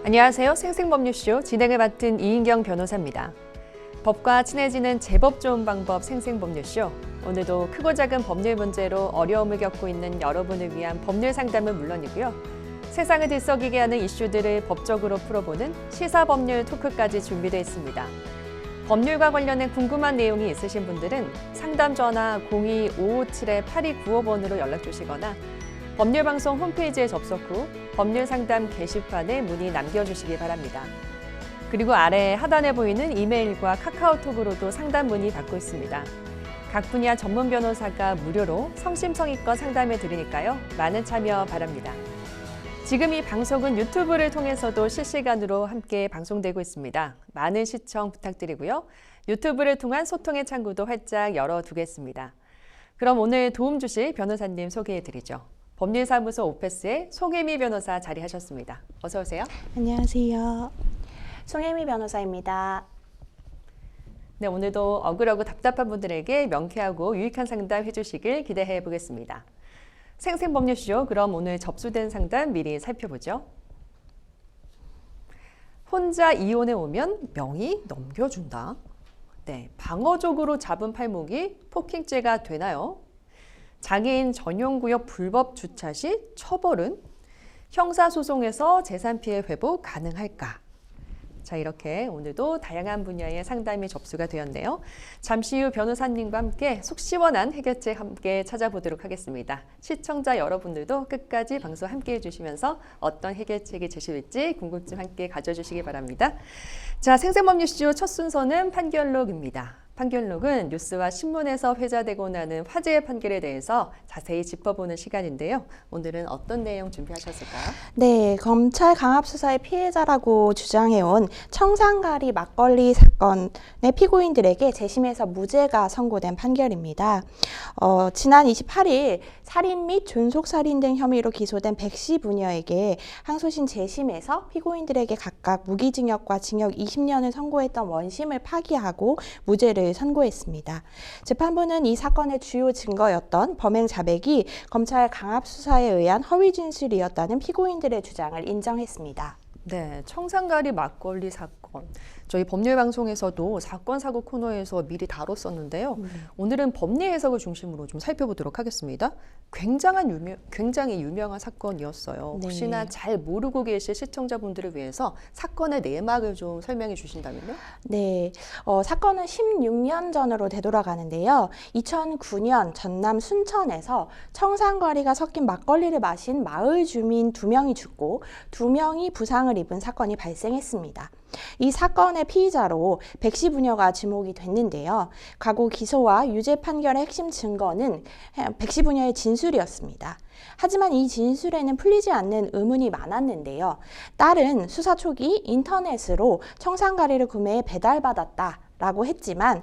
안녕하세요. 생생법률쇼 진행을 맡은 이인경 변호사입니다. 법과 친해지는 제법 좋은 방법 생생법률쇼. 오늘도 크고 작은 법률 문제로 어려움을 겪고 있는 여러분을 위한 법률 상담은 물론이고요. 세상을 들썩이게 하는 이슈들을 법적으로 풀어보는 시사법률 토크까지 준비되어 있습니다. 법률과 관련된 궁금한 내용이 있으신 분들은 상담 전화 02-557-8295번으로 연락 주시거나 법률방송 홈페이지에 접속 후 법률상담 게시판에 문의 남겨주시기 바랍니다. 그리고 아래 하단에 보이는 이메일과 카카오톡으로도 상담 문의 받고 있습니다. 각 분야 전문 변호사가 무료로 성심성의껏 상담해 드리니까요. 많은 참여 바랍니다. 지금 이 방송은 유튜브를 통해서도 실시간으로 함께 방송되고 있습니다. 많은 시청 부탁드리고요. 유튜브를 통한 소통의 창구도 활짝 열어두겠습니다. 그럼 오늘 도움 주실 변호사님 소개해 드리죠. 법률사무소 오페스의 송혜미 변호사 자리하셨습니다. 어서 오세요. 안녕하세요. 송혜미 변호사입니다. 네, 오늘도 억울하고 답답한 분들에게 명쾌하고 유익한 상담 해주시길 기대해 보겠습니다. 생생법률쇼, 그럼 오늘 접수된 상담 미리 살펴보죠. 혼자 이혼해 오면 명의 넘겨준다. 네, 방어적으로 잡은 팔목이 폭행죄가 되나요? 장애인 전용구역 불법 주차 시 처벌은? 형사소송에서 재산피해 회복 가능할까? 자, 이렇게 오늘도 다양한 분야의 상담이 접수가 되었네요. 잠시 후 변호사님과 함께 속 시원한 해결책 함께 찾아보도록 하겠습니다. 시청자 여러분들도 끝까지 방송 함께 해주시면서 어떤 해결책이 제시될지 궁금증 함께 가져주시기 바랍니다. 자, 생생법률쇼 첫 순서는 판결록입니다. 판결록은 뉴스와 신문에서 회자되고 나는 화제의 판결에 대해서 자세히 짚어보는 시간인데요. 오늘은 어떤 내용 준비하셨을까요? 네, 검찰 강압수사의 피해자라고 주장해온 청산가리 막걸리 사건의 피고인들에게 재심에서 무죄가 선고된 판결입니다. 지난 28일 살인 및 존속살인 등 혐의로 기소된 백씨 부녀에게 항소심 재심에서 피고인들에게 각각 무기징역과 징역 20년을 선고했던 원심을 파기하고 무죄를 선고했습니다. 재판부는 이 사건의 주요 증거였던 범행 자백이 검찰 강압수사에 의한 허위 진술이었다는 피고인들의 주장을 인정했습니다. 네, 청산가리 막걸리 사건. 저희 법률방송에서도 사건 사고 코너에서 미리 다뤘었는데요. 오늘은 법리 해석을 중심으로 좀 살펴보도록 하겠습니다. 굉장히 유명한 사건이었어요. 네. 혹시나 잘 모르고 계실 시청자분들을 위해서 사건의 내막을 좀 설명해 주신다면요? 네, 사건은 16년 전으로 되돌아가는데요. 2009년 전남 순천에서 청산가리가 섞인 막걸리를 마신 마을 주민 2명이 죽고 2명이 부상을 입은 사건이 발생했습니다. 이 사건의 피의자로 백씨 부녀가 지목이 됐는데요. 과거 기소와 유죄 판결의 핵심 증거는 백씨 부녀의 진술이었습니다. 하지만 이 진술에는 풀리지 않는 의문이 많았는데요. 딸은 수사 초기 인터넷으로 청산가리를 구매해 배달받았다 라고 했지만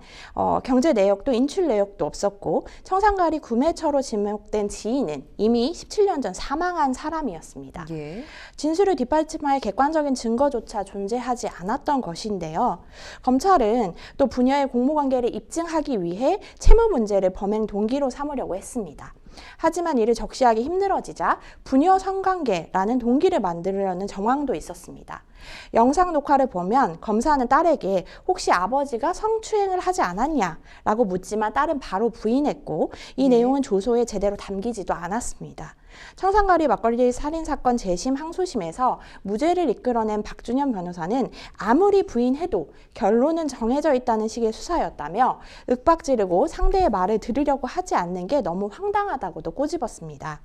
경제 내역도 인출 내역도 없었고 청산가리 구매처로 지목된 지인은 이미 17년 전 사망한 사람이었습니다. 예. 진술을 뒷받침할 객관적인 증거조차 존재하지 않았던 것인데요. 검찰은 또 부녀의 공모관계를 입증하기 위해 채무 문제를 범행 동기로 삼으려고 했습니다. 하지만 이를 적시하기 힘들어지자 부녀 성관계라는 동기를 만들려는 정황도 있었습니다. 영상 녹화를 보면 검사는 딸에게 혹시 아버지가 성추행을 하지 않았냐라고 묻지만 딸은 바로 부인했고 이 내용은 조서에 제대로 담기지도 않았습니다. 청산가리 막걸리 살인사건 재심 항소심에서 무죄를 이끌어낸 박준현 변호사는 아무리 부인해도 결론은 정해져 있다는 식의 수사였다며 윽박지르고 상대의 말을 들으려고 하지 않는 게 너무 황당하다고도 꼬집었습니다.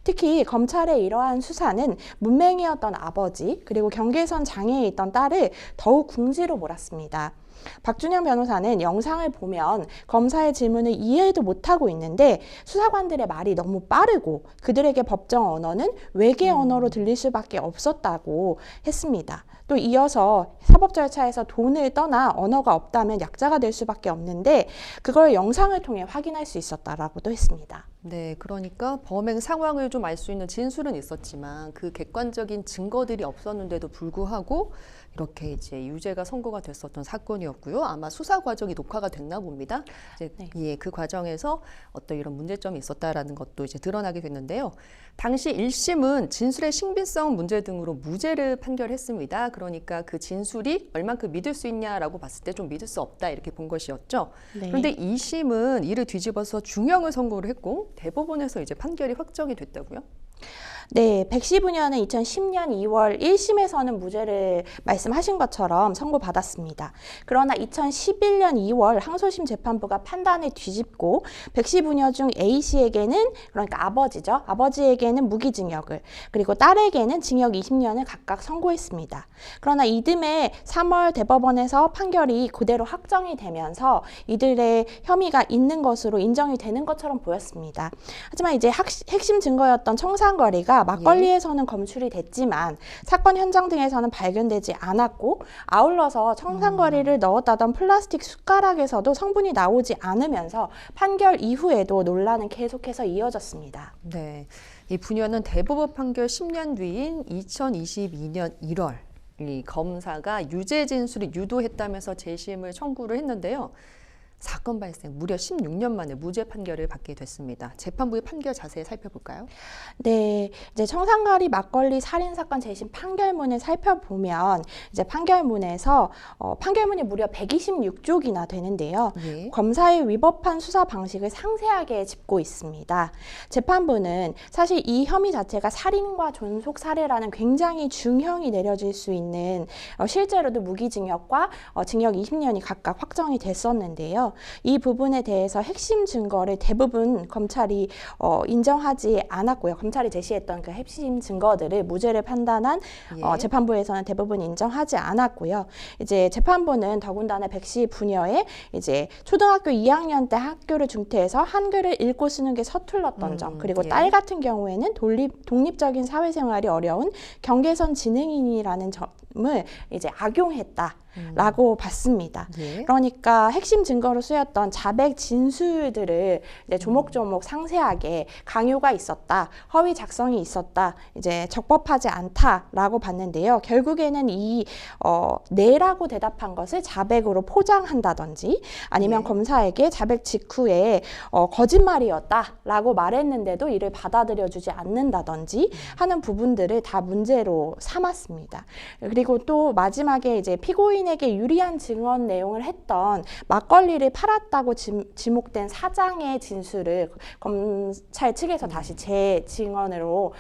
특히 검찰의 이러한 수사는 문맹이었던 아버지 그리고 경계선 장애에 있던 딸을 더욱 궁지로 몰았습니다. 박준현 변호사는 영상을 보면 검사의 질문을 이해도 못하고 있는데 수사관들의 말이 너무 빠르고 그들에게 법정 언어는 외계 언어로 들릴 수밖에 없었다고 했습니다. 또 이어서 사법 절차에서 돈을 떠나 언어가 없다면 약자가 될 수밖에 없는데 그걸 영상을 통해 확인할 수 있었다라고도 했습니다. 네, 그러니까 범행 상황을 좀 알 수 있는 진술은 있었지만 그 객관적인 증거들이 없었는데도 불구하고 이렇게 이제 유죄가 선고가 됐었던 사건이었고요. 아마 수사 과정이 녹화가 됐나 봅니다. 이제 네. 예, 그 과정에서 어떤 이런 문제점이 있었다라는 것도 이제 드러나게 됐는데요. 당시 1심은 진술의 신빙성 문제 등으로 무죄를 판결했습니다. 그러니까 그 진술이 얼만큼 믿을 수 있냐라고 봤을 때 좀 믿을 수 없다 이렇게 본 것이었죠. 네. 그런데 2심은 이를 뒤집어서 중형을 선고를 했고 대법원에서 이제 판결이 확정이 됐다고요? 네, 백시 부녀는 2010년 2월 1심에서는 무죄를 말씀하신 것처럼 선고받았습니다. 그러나 2011년 2월 항소심 재판부가 판단을 뒤집고 백시 부녀 중 A씨에게는, 그러니까 아버지죠. 아버지에게는 무기징역을, 그리고 딸에게는 징역 20년을 각각 선고했습니다. 그러나 이듬해 3월 대법원에서 판결이 그대로 확정이 되면서 이들의 혐의가 있는 것으로 인정이 되는 것처럼 보였습니다. 하지만 이제 핵심 증거였던 청산거리가 막걸리에서는 검출이 됐지만 사건 현장 등에서는 발견되지 않았고, 아울러서 청산거리를 넣었다던 플라스틱 숟가락에서도 성분이 나오지 않으면서 판결 이후에도 논란은 계속해서 이어졌습니다. 네, 이 부녀는 대법원 판결 10년 뒤인 2022년 1월 이 검사가 유죄 진술을 유도했다면서 재심을 청구를 했는데요. 사건 발생 무려 16년 만에 무죄 판결을 받게 됐습니다. 재판부의 판결 자세히 살펴볼까요? 네, 이제 청산가리 막걸리 살인 사건 재심 판결문을 살펴보면 이제 판결문에서 판결문이 무려 126쪽이나 되는데요. 예. 검사의 위법한 수사 방식을 상세하게 짚고 있습니다. 재판부는 사실 이 혐의 자체가 살인과 존속 살해라는 굉장히 중형이 내려질 수 있는, 실제로도 무기징역과 징역 20년이 각각 확정이 됐었는데요. 이 부분에 대해서 핵심 증거를 대부분 검찰이 인정하지 않았고요. 검찰이 제시했던 그 핵심 증거들을 무죄를 판단한 예. 재판부에서는 대부분 인정하지 않았고요. 이제 재판부는 더군다나 백씨 부녀의 이제 초등학교 2학년 때 학교를 중퇴해서 한글을 읽고 쓰는 게 서툴렀던 점, 그리고 예. 딸 같은 경우에는 독립적인 사회생활이 어려운 경계선 지능인이라는 점을 이제 악용했다라고 봤습니다. 예. 그러니까 핵심 증거로 쓰였던 자백 진술들을 이제 조목조목 상세하게 강요가 있었다, 허위 작성이 있었다, 이제 적법하지 않다라고 봤는데요. 결국에는 이 네라고 대답한 것을 자백으로 포장한다든지, 아니면 네. 검사에게 자백 직후에 거짓말이었다라고 말했는데도 이를 받아들여주지 않는다든지 하는 부분들을 다 문제로 삼았습니다. 그리고 또 마지막에 이제 피고인에게 유리한 증언 내용을 했던 막걸리를 팔았다고 지목된 사장의 진술을 검찰 측에서 다시 재증언으로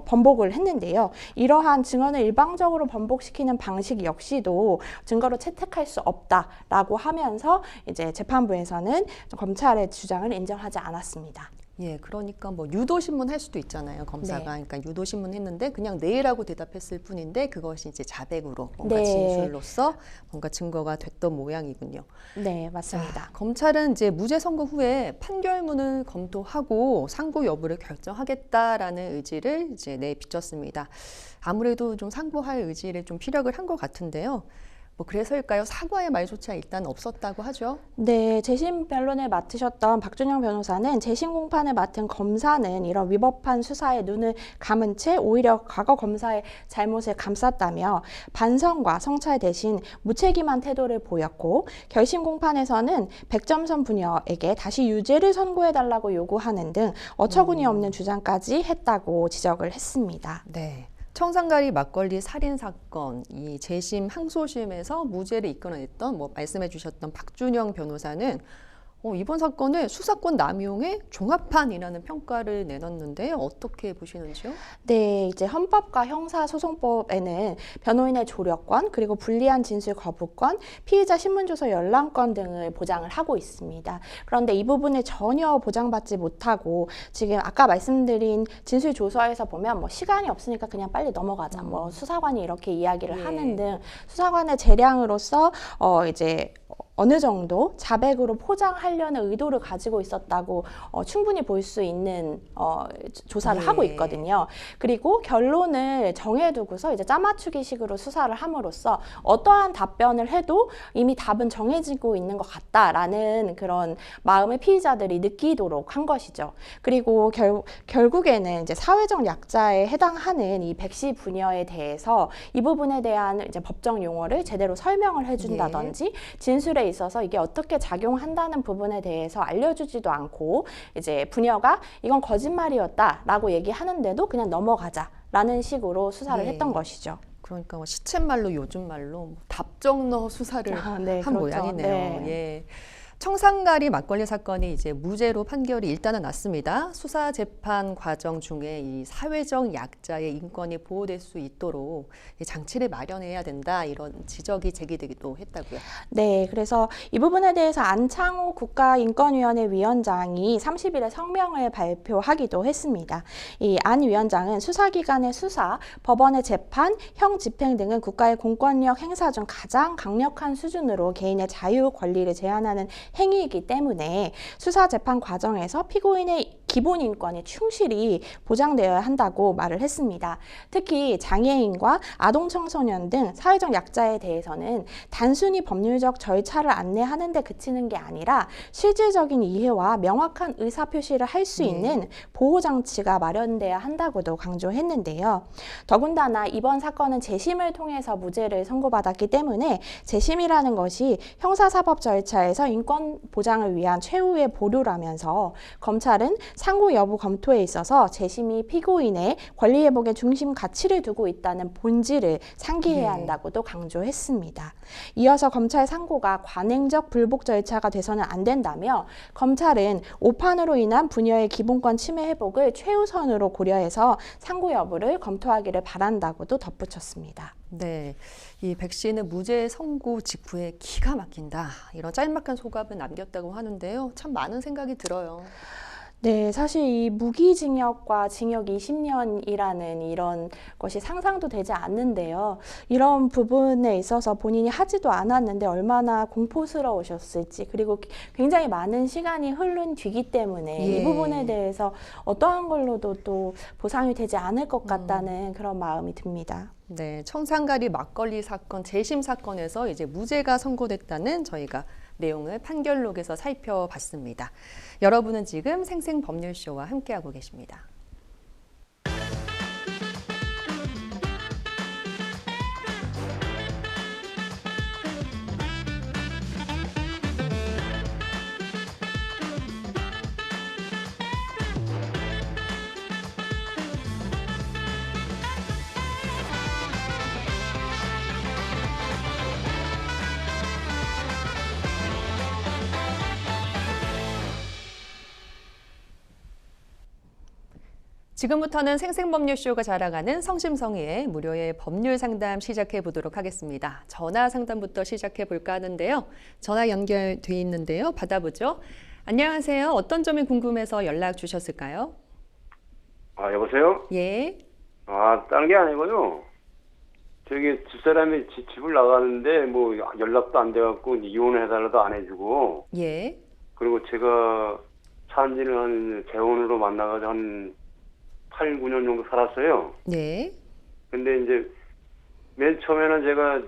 번복을 했는데요. 이러한 증언을 일방적으로 번복시키는 방식 역시도 증거로 채택할 수 없다라고 하면서 이제 재판부에서는 검찰의 주장을 인정하지 않았습니다. 예, 그러니까 뭐 유도신문 할 수도 있잖아요, 검사가. 네. 그러니까 유도신문 했는데 그냥 네라고 대답했을 뿐인데 그것이 이제 자백으로 뭔가 네. 진술로서 뭔가 증거가 됐던 모양이군요. 네, 맞습니다. 자, 검찰은 이제 무죄 선고 후에 판결문을 검토하고 상고 여부를 결정하겠다라는 의지를 이제 내비쳤습니다. 아무래도 좀 상고할 의지를 좀 피력을 한 것 같은데요. 뭐 그래서일까요? 사과의 말조차 일단 없었다고 하죠. 네, 재심 변론을 맡으셨던 박준영 변호사는 재심 공판을 맡은 검사는 이런 위법한 수사에 눈을 감은 채 오히려 과거 검사의 잘못을 감쌌다며 반성과 성찰 대신 무책임한 태도를 보였고, 결심 공판에서는 백점선 부녀에게 다시 유죄를 선고해달라고 요구하는 등 어처구니 없는 주장까지 했다고 지적을 했습니다. 네. 청산가리 막걸리 살인 사건 이 재심 항소심에서 무죄를 이끌어냈던 뭐 말씀해 주셨던 박준영 변호사는 이번 사건을 수사권 남용의 종합판이라는 평가를 내놨는데 어떻게 보시는지요? 네, 이제 헌법과 형사소송법에는 변호인의 조력권, 그리고 불리한 진술 거부권, 피의자 신문조서 열람권 등을 보장을 하고 있습니다. 그런데 이 부분을 전혀 보장받지 못하고 지금 아까 말씀드린 진술 조서에서 보면 뭐 시간이 없으니까 그냥 빨리 넘어가자, 뭐 수사관이 이렇게 이야기를 예. 하는 등 수사관의 재량으로서 이제 어느 정도 자백으로 포장하려는 의도를 가지고 있었다고 충분히 볼 수 있는 조사를 네. 하고 있거든요. 그리고 결론을 정해두고서 이제 짜맞추기식으로 수사를 함으로써 어떠한 답변을 해도 이미 답은 정해지고 있는 것 같다라는 그런 마음을 피의자들이 느끼도록 한 것이죠. 그리고 결국에는 이제 사회적 약자에 해당하는 이 백씨 부녀에 대해서 이 부분에 대한 이제 법정 용어를 제대로 설명을 해준다든지 진술에 있어서 이게 어떻게 작용한다는 부분에 대해서 알려주지도 않고 이제 부녀가 이건 거짓말이었다라고 얘기하는데도 그냥 넘어가자라는 식으로 수사를 네. 했던 것이죠. 그러니까 뭐 시쳇말로 요즘 말로 뭐 답정너 수사를 네, 한 그렇죠. 모양이네요. 네. 예. 청산가리 막걸리 사건이 이제 무죄로 판결이 일단은 났습니다. 수사 재판 과정 중에 이 사회적 약자의 인권이 보호될 수 있도록 이 장치를 마련해야 된다 이런 지적이 제기되기도 했다고요. 네, 그래서 이 부분에 대해서 안창호 국가인권위원회 위원장이 30일에 성명을 발표하기도 했습니다. 이 안 위원장은 수사기관의 수사, 법원의 재판, 형 집행 등은 국가의 공권력 행사 중 가장 강력한 수준으로 개인의 자유 권리를 제한하는 행위이기 때문에 수사 재판 과정에서 피고인의 기본 인권이 충실히 보장되어야 한다고 말을 했습니다. 특히 장애인과 아동 청소년 등 사회적 약자에 대해서는 단순히 법률적 절차를 안내하는 데 그치는 게 아니라 실질적인 이해와 명확한 의사표시를 할 수 있는 보호장치가 마련돼야 한다고도 강조했는데요. 더군다나 이번 사건은 재심을 통해서 무죄를 선고받았기 때문에 재심이라는 것이 형사사법 절차에서 인권 보장을 위한 최후의 보루라면서 검찰은 상고 여부 검토에 있어서 재심이 피고인의 권리 회복의 중심 가치를 두고 있다는 본질을 상기해야 한다고도 강조했습니다. 이어서 검찰 상고가 관행적 불복 절차가 돼서는 안 된다며 검찰은 오판으로 인한 부녀의 기본권 침해 회복을 최우선으로 고려해서 상고 여부를 검토하기를 바란다고도 덧붙였습니다. 네, 이 백 씨는 무죄 선고 직후에 기가 막힌다 이런 짤막한 소감을 남겼다고 하는데요. 참 많은 생각이 들어요. 네, 사실 이 무기징역과 징역 20년이라는 이런 것이 상상도 되지 않는데요. 이런 부분에 있어서 본인이 하지도 않았는데 얼마나 공포스러우셨을지, 그리고 굉장히 많은 시간이 흐른 뒤기 때문에 이 부분에 대해서 어떠한 걸로도 또 보상이 되지 않을 것 같다는 그런 마음이 듭니다. 네, 청산가리 막걸리 사건 재심 사건에서 이제 무죄가 선고됐다는 저희가 내용을 판결록에서 살펴봤습니다. 여러분은 지금 생생법률쇼와 함께하고 계십니다. 지금부터는 생생법률쇼가 자랑하는 성심성의의 무료의 법률 상담 시작해 보도록 하겠습니다. 전화 상담부터 시작해 볼까 하는데요. 전화 연결돼 있는데요. 받아보죠. 안녕하세요. 어떤 점이 궁금해서 연락 주셨을까요? 여보세요? 예. 다른 게 아니고요. 저기 집사람이 집을 나가는데 뭐 연락도 안 돼갖고 이혼을 해달라도 안 해주고, 예. 그리고 제가 산 지는 한 재혼으로 만나가지고 한 8, 9년 정도 살았어요. 네. 근데 이제 맨 처음에는 제가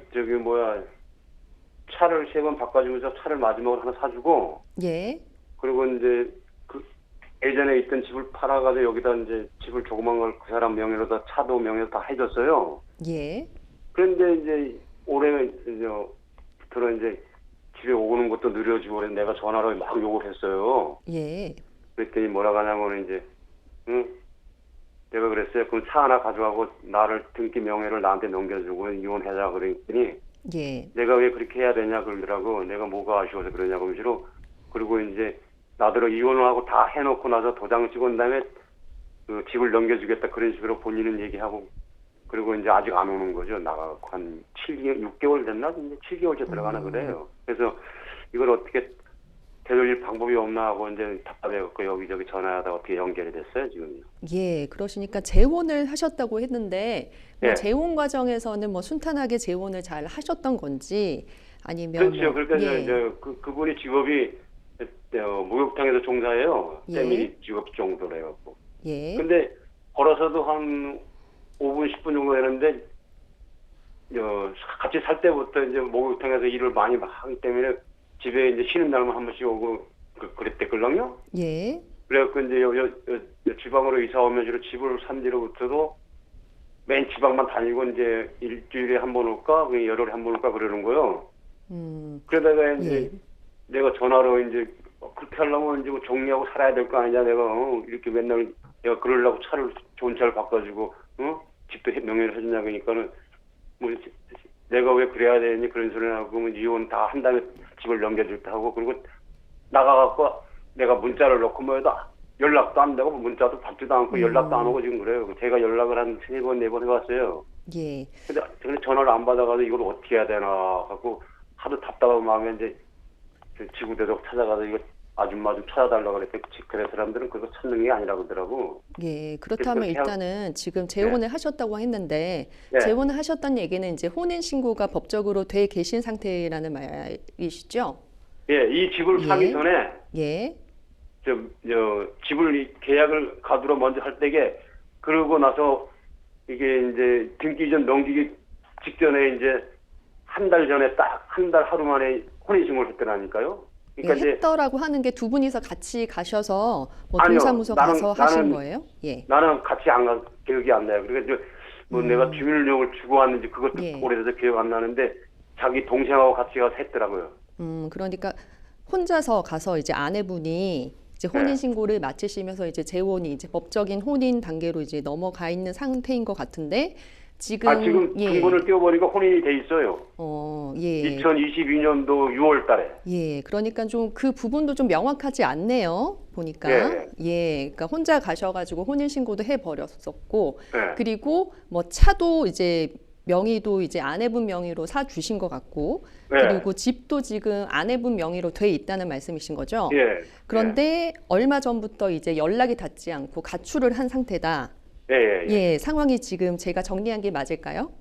차를 3번 바꿔주면서 차를 마지막으로 하나 사주고, 예. 그리고 이제 그 예전에 있던 집을 팔아가지고 여기다 이제 집을 조그만 걸 그 사람 명의로 다 차도 명의로 다 해줬어요. 예. 그런데 이제 올해 들어 이제 집에 오는 것도 느려지고 그래서 내가 전화로 막 욕을 했어요. 예. 그랬더니 뭐라고 하냐면 이제 내가 그랬어요. 그럼 차 하나 가져가고 나를 등기 명예를 나한테 넘겨주고 이혼하자 그랬더니 예. 내가 왜 그렇게 해야 되냐 그러더라고. 내가 뭐가 아쉬워서 그러냐고 무시로. 그리고 이제 나더러 이혼을 하고 다 해놓고 나서 도장 찍은 다음에 그 집을 넘겨주겠다 그런 식으로 본인은 얘기하고, 그리고 이제 아직 안 오는 거죠. 나가고 한 6개월 됐나? 이제 7개월째 들어가나 그래요. 그래서 이걸 어떻게 되돌릴 방법이 없나 하고 이제 답답해갖고 여기저기 전화하다 어떻게 연결이 됐어요, 지금요. 예, 그러시니까 재혼을 하셨다고 했는데 뭐 예. 재혼 과정에서는 뭐 순탄하게 재혼을 잘 하셨던 건지 아니면 그렇죠. 뭐, 그러니까 예. 그분이 직업이 목욕탕에서 종사해요. 예. 패밀리 직업 정도로 해갖고. 예. 근데 걸어서도 한 5분, 10분 정도 되는데, 같이 살 때부터 이제 목욕탕에서 일을 많이 하기 때문에 집에 이제 쉬는 날만 한 번씩 오고 그랬댔걸랑요? 예. 그래갖고 이제 지방으로 이사 오면 주로 집을 산 뒤로부터도 맨 지방만 다니고 이제 일주일에 한 번 올까, 열흘에 한 번 올까 그러는 거요. 그러다가 이제 예. 내가 전화로 이제 그렇게 하려면 이제 뭐 정리하고 살아야 될 거 아니냐. 내가 이렇게 맨날 내가 그러려고 좋은 차를 바꿔주고 집도 명예를 해주냐 그러니까는 뭐 내가 왜 그래야 되니 그런 소리 하고 뭐 이혼 다 한 다음에 집을 넘겨줄까 하고 그리고 나가갖고 내가 문자를 넣고 뭐해도 연락도 안 되고 문자도 받지도 않고 연락도 안 오고 지금 그래요. 제가 연락을 한 3번, 4번 해봤어요. 예. 근데 전화를 안 받아가지고 이걸 어떻게 해야 되나 하고 하도 답답한 마음에 이제 지구대도 찾아가서 이거 아줌마 좀 찾아달라고 그랬더니 그래 사람들은 그거 찾는 게 아니라고 그러더라고. 예, 그렇다면 그렇게 일단은 지금 재혼을 하셨다고 했는데 네. 재혼을 하셨다는 얘기는 이제 혼인 신고가 법적으로 돼 계신 상태라는 말이시죠? 예, 이 집을 예. 사기 전에 예. 집을 계약을 가두로 먼저 할 때게 그러고 나서 이게 이제 등기 전 넘기기 직전에 이제 한 달 전에 딱 한 달 하루 만에 혼인신고를 했더라니까요. 예, 그러니까 이제 했더라고 하는 게 두 분이서 같이 가셔서 뭐 아니요, 동사무소 가서 하신 거예요? 예. 나는 같이 안 가, 기억이 안 나요. 그러니까 이제 뭐 내가 주민등록을 주고 왔는지 그것도 예. 오래돼서 기억 안 나는데 자기 동생하고 같이 가서 했더라고요. 그러니까 혼자서 가서 이제 아내분이 이제 혼인 네. 신고를 마치시면서 이제 재혼이 이제 법적인 혼인 단계로 이제 넘어가 있는 상태인 것 같은데 지금 지금 예. 등본을 띄워보니까 혼인이 돼 있어요. 예. 2022년도 6월 달에. 예, 그러니까 좀 그 부분도 좀 명확하지 않네요. 보니까. 예. 예, 그러니까 혼자 가셔가지고 혼인신고도 해버렸었고, 네. 그리고 뭐 차도 이제 명의도 이제 아내분 명의로 사 주신 것 같고, 네. 그리고 집도 지금 아내분 명의로 돼 있다는 말씀이신 거죠? 예. 그런데 얼마 전부터 이제 연락이 닿지 않고 가출을 한 상태다. 예. 예, 상황이 지금 제가 정리한 게 맞을까요?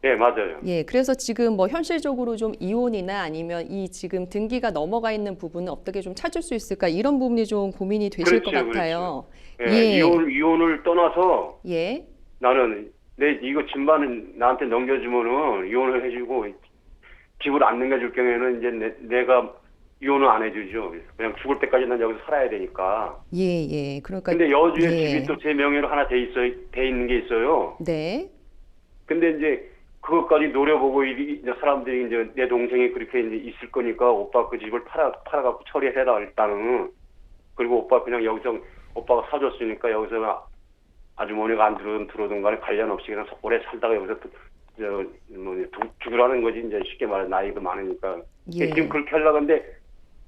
예, 맞아요. 예, 그래서 지금 뭐 현실적으로 좀 이혼이나 아니면 이 지금 등기가 넘어가 있는 부분은 어떻게 좀 찾을 수 있을까 이런 부분이 좀 고민이 되실 것 그렇죠, 같아요. 예. 이혼을 떠나서 예, 나는 이거 집만 나한테 넘겨주면은 이혼을 해주고 집을 안 넘겨줄 경우에는 이제 내가 이혼을 안 해주죠. 그냥 죽을 때까지 난 여기서 살아야 되니까. 예, 예. 그러니까 근데 여주에 예. 집이 또 제 명의로 하나 돼 있는 게 있어요. 네, 근데 이제 그것까지 노려보고 이제 사람들이 이제 내 동생이 그렇게 이제 있을 거니까 오빠 그 집을 팔아갖고 처리해라 일단은. 그리고 오빠 그냥 여기서 오빠가 사줬으니까 여기서 아주머니가 안 들어오든 간에 관련 없이 그냥 오래 살다가 여기서 죽으라는 거지 이제 쉽게 말해 나이도 많으니까. 예. 지금 그렇게 하려고 하는데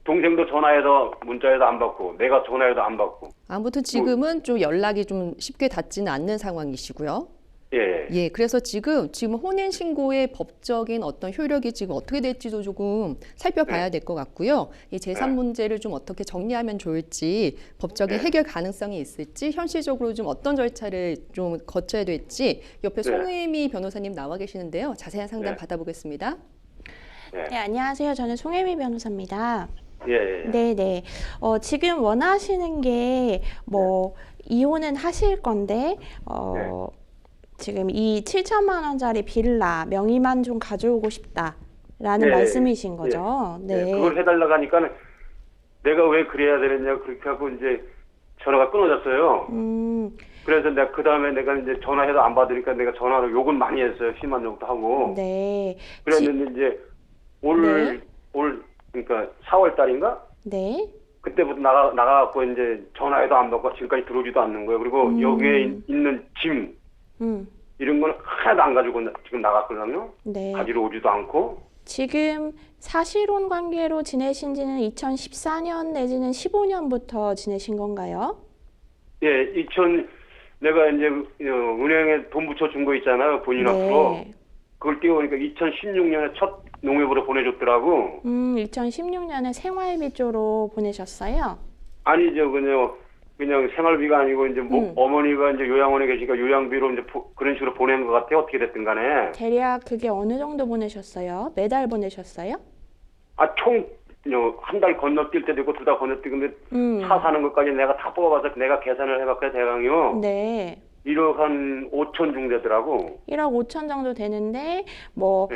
동생도 전화해서 문자에도 안 받고 내가 전화해도 안 받고. 아무튼 지금은 좀 연락이 좀 쉽게 닿지는 않는 상황이시고요. 예. 예, 그래서 지금 혼인 신고의 법적인 어떤 효력이 지금 어떻게 될지도 조금 살펴봐야 될 것 같고요. 이 재산 네. 문제를 좀 어떻게 정리하면 좋을지, 법적인 네. 해결 가능성이 있을지, 현실적으로 좀 어떤 절차를 좀 거쳐야 될지 옆에 네. 송혜미 변호사님 나와 계시는데요. 자세한 상담 네. 받아보겠습니다. 네, 안녕하세요. 저는 송혜미 변호사입니다. 예. 네네. 지금 원하시는 게 뭐 이혼은 하실 건데 지금 이 7천만 원짜리 빌라 명의만 좀 가져오고 싶다라는 네. 말씀이신 거죠? 네. 그걸 해달라고 하니까 내가 왜 그래야 되느냐 그렇게 하고 이제 전화가 끊어졌어요. 그래서 내가 그 다음에 내가 이제 전화해도 안 받으니까 내가 전화로 욕을 많이 했어요. 심한 욕도 하고. 네. 그랬는데 이제 올 그러니까 4월 달인가? 네. 그때부터 나가갖고 이제 전화해도 안 받고 지금까지 들어오지도 않는 거예요. 그리고 여기에 있는 짐 이런 건 하나도 안 가지고 지금 나갔거든요. 네. 가지러 오지도 않고. 지금 사실혼 관계로 지내신 지는 2014년 내지는 15년부터 지내신 건가요? 예, 내가 이제 은행에 돈 붙여준 거 있잖아요. 본인 앞으로. 그걸 띄우니까 2016년에 첫 농협으로 보내줬더라고. 2016년에 생활비 쪽으로 보내셨어요? 아니죠, 그냥 그냥 생활비가 아니고 이제 뭐 어머니가 이제 요양원에 계시니까 요양비로 이제 그런 식으로 보낸 것 같아요. 어떻게 됐든 간에. 대략 그게 어느 정도 보내셨어요? 매달 보내셨어요? 아, 총 한 달 건너뛸 때도 있고 2달 건너뛰는데 차 사는 것까지 내가 다 뽑아봐서 내가 계산을 해봤거든요. 대강이요. 네. 1억 한 5천 정도 되더라고. 1억 5천 정도 되는데 뭐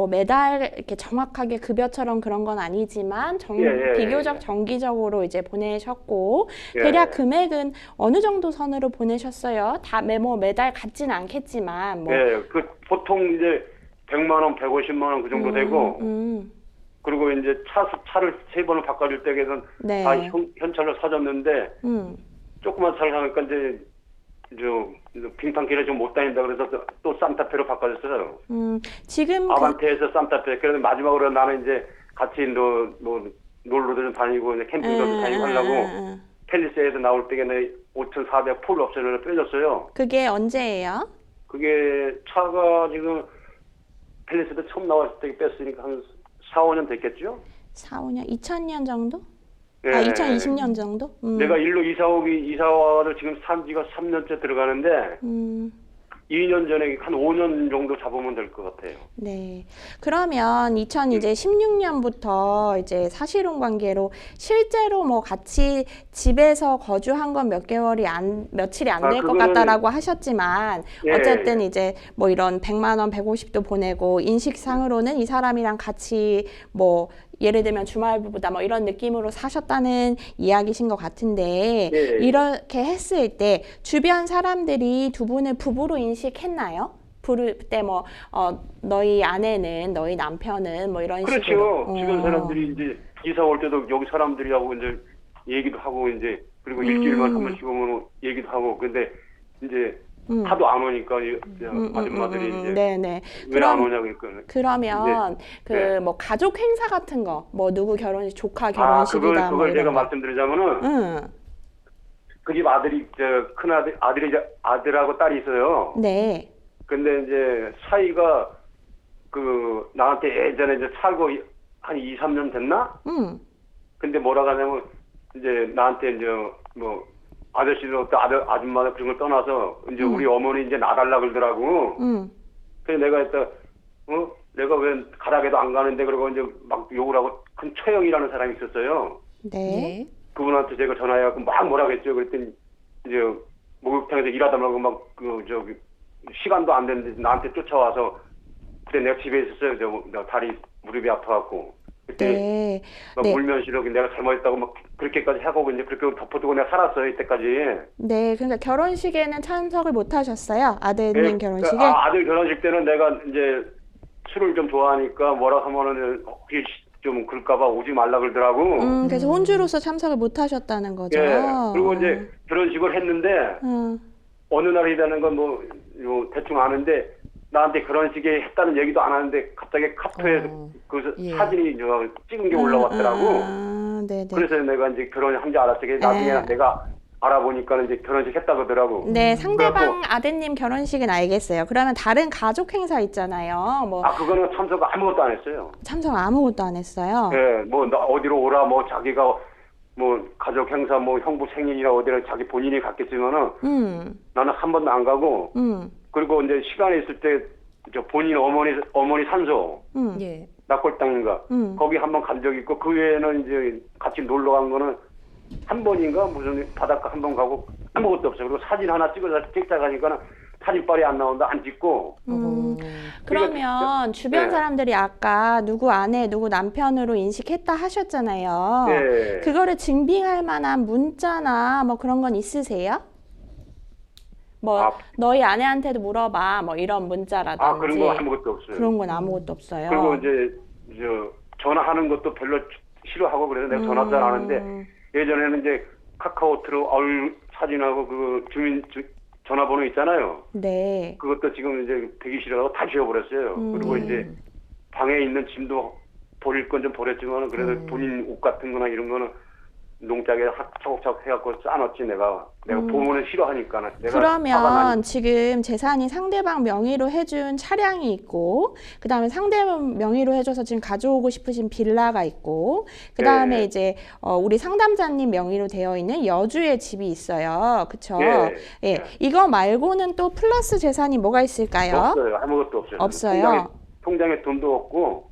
매달 이렇게 정확하게 급여처럼 그런 건 아니지만 비교적 정기적으로 이제 보내셨고 대략 금액은 어느 정도 선으로 보내셨어요? 다 매달 같지는 않겠지만 뭐. 그 보통 이제 100만 원, 150만 원 그 정도 되고 그리고 이제 차를 3번을 바꿔줄 때에는 네. 다 현찰로 사줬는데 조그만 차를 사니까 이제 빙판길에 좀 못 다닌다 그래서 또 산타페로 바꿔줬어요. 지금 아반떼에서 산타페. 그래서 마지막으로 나는 이제 같이 놀러도 좀 다니고 이제 캠핑도 좀 다니고 하려고 팰리세이드 나올 때에 5,400 풀 옵션을 빼줬어요. 그게 언제예요? 그게 차가 지금 팰리세이드 처음 나왔을 때 뺐으니까 한 4, 5년 됐겠죠? 4, 5년? 2000년 정도? 네. 2020년 정도? 내가 일로 이사와도 지금 산 지가 3년째 들어가는데 2년 전에 한 5년 정도 잡으면 될 것 같아요. 네. 그러면 2016년부터 이제 사실혼 관계로 실제로 뭐 같이 집에서 거주한 건 며칠이 안 될 것 같다라고 하셨지만 어쨌든 이제 뭐 이런 100만 원, 150도 보내고 인식상으로는 이 사람이랑 같이 뭐 예를 들면 주말부부다 뭐 이런 느낌으로 사셨다는 이야기신 것 같은데 이렇게 했을 때 주변 사람들이 두 분을 부부로 인식했나요? 부를 때 뭐 너희 아내는 너희 남편은 뭐 이런 식으로. 그렇죠. 주변 사람들이 이제 이사 올 때도 여기 사람들이하고 이제 얘기도 하고 이제 그리고 일주일만 한 번씩 오면 얘기도 하고 근데 이제 하도 안 오니까 아줌마들이 이제 네네. 왜 안 오냐고 그러니까. 그러면 뭐 가족 행사 같은 거, 뭐 누구 결혼식, 조카 결혼식이다 그걸 제가 말씀드리자면은 그 집 아들이 큰 아들하고 딸이 있어요. 네. 근데 이제 사이가 나한테 예전에 이제 살고 한 2, 3년 됐나? 근데 뭐라고 하냐면 이제 나한테 이제 뭐 아저씨도 아줌마도 그런 걸 떠나서 이제 우리 어머니 이제 나달라 그러더라고. 그래서 내가 했다, 내가 왜 가락에도 안 가는데 그러고 이제 막 욕을 하고 큰 최영이라는 사람이 있었어요. 네. 그분한테 제가 전화해갖고 막 뭐라고 했죠. 그랬더니 이제 목욕탕에서 일하다 말고 막 시간도 안 됐는데 나한테 쫓아와서 그때 내가 집에 있었어요. 다리 무릎이 아파갖고. 그때 막 울면 싫어 내가 잘못했다고 막 그렇게까지 하고 이제 그렇게 덮어두고 내가 살았어요 이때까지. 네, 그러니까 결혼식에는 참석을 못 하셨어요? 아드님 결혼식에? 아들 결혼식 때는 내가 이제 술을 좀 좋아하니까 뭐라 하면은 혹시 좀 그럴까봐 오지 말라 그러더라고. 그래서 혼주로서 참석을 못 하셨다는 거죠. 그리고 이제 결혼식을 했는데 어느 날이라는 건 뭐 대충 아는데. 나한테 결혼식에 했다는 얘기도 안 하는데 갑자기 카톡에 사진이 찍은 게 올라왔더라고. 네네. 그래서 내가 이제 결혼한 줄 알았어요. 나중에 내가 알아보니까 이제 결혼식 했다 그러더라고. 네, 상대방 아드님 결혼식은 알겠어요. 그러면 다른 가족 행사 있잖아요. 그거는 참석 아무것도 안 했어요. 참석 아무것도 안 했어요? 네, 어디로 오라, 자기가 가족 행사, 형부 생일이나 어디를 자기 본인이 갔겠지만은 나는 한 번도 안 가고 그리고 이제 시간이 있을 때 본인 어머니 산소 낙골당인가 거기 한 번 간 적이 있고 그 외에는 이제 같이 놀러 간 거는 한 번인가 무슨 바닷가 한 번 가고 아무것도 없어요. 그리고 사진 하나 찍자 가니까는 사진빨이 안 나온다 안 찍고. 그러면 주변 사람들이 아까 누구 아내 누구 남편으로 인식했다 하셨잖아요. 네. 그거를 증빙할 만한 문자나 뭐 그런 건 있으세요? 너희 아내한테도 물어봐 뭐 이런 문자라든지. 그런 거 아무것도 없어요. 그런 건 아무것도 없어요. 그리고 이제 전화하는 것도 별로 싫어하고 그래서 내가 전화 잘 안 하는데 예전에는 이제 카카오톡으로 사진하고 그 주민 전화번호 있잖아요. 네. 그것도 지금 이제 되기 싫어서 다 지워버렸어요. 그리고 이제 방에 있는 짐도 버릴 건 좀 버렸지만 그래도 본인 옷 같은 거나 이런 거는 농장에 차곡차곡 해갖고 쌓아놨지 내가 보면은 싫어하니까 내가 화가 그러면 지금 재산이 상대방 명의로 해준 차량이 있고, 그 다음에 상대방 명의로 해줘서 지금 가져오고 싶으신 빌라가 있고, 그 다음에 네. 이제 우리 상담자님 명의로 되어 있는 여주의 집이 있어요. 그쵸? 예. 예. 이거 말고는 또 플러스 재산이 뭐가 있을까요? 없어요. 아무것도 없어요. 없어요. 통장에 돈도 없고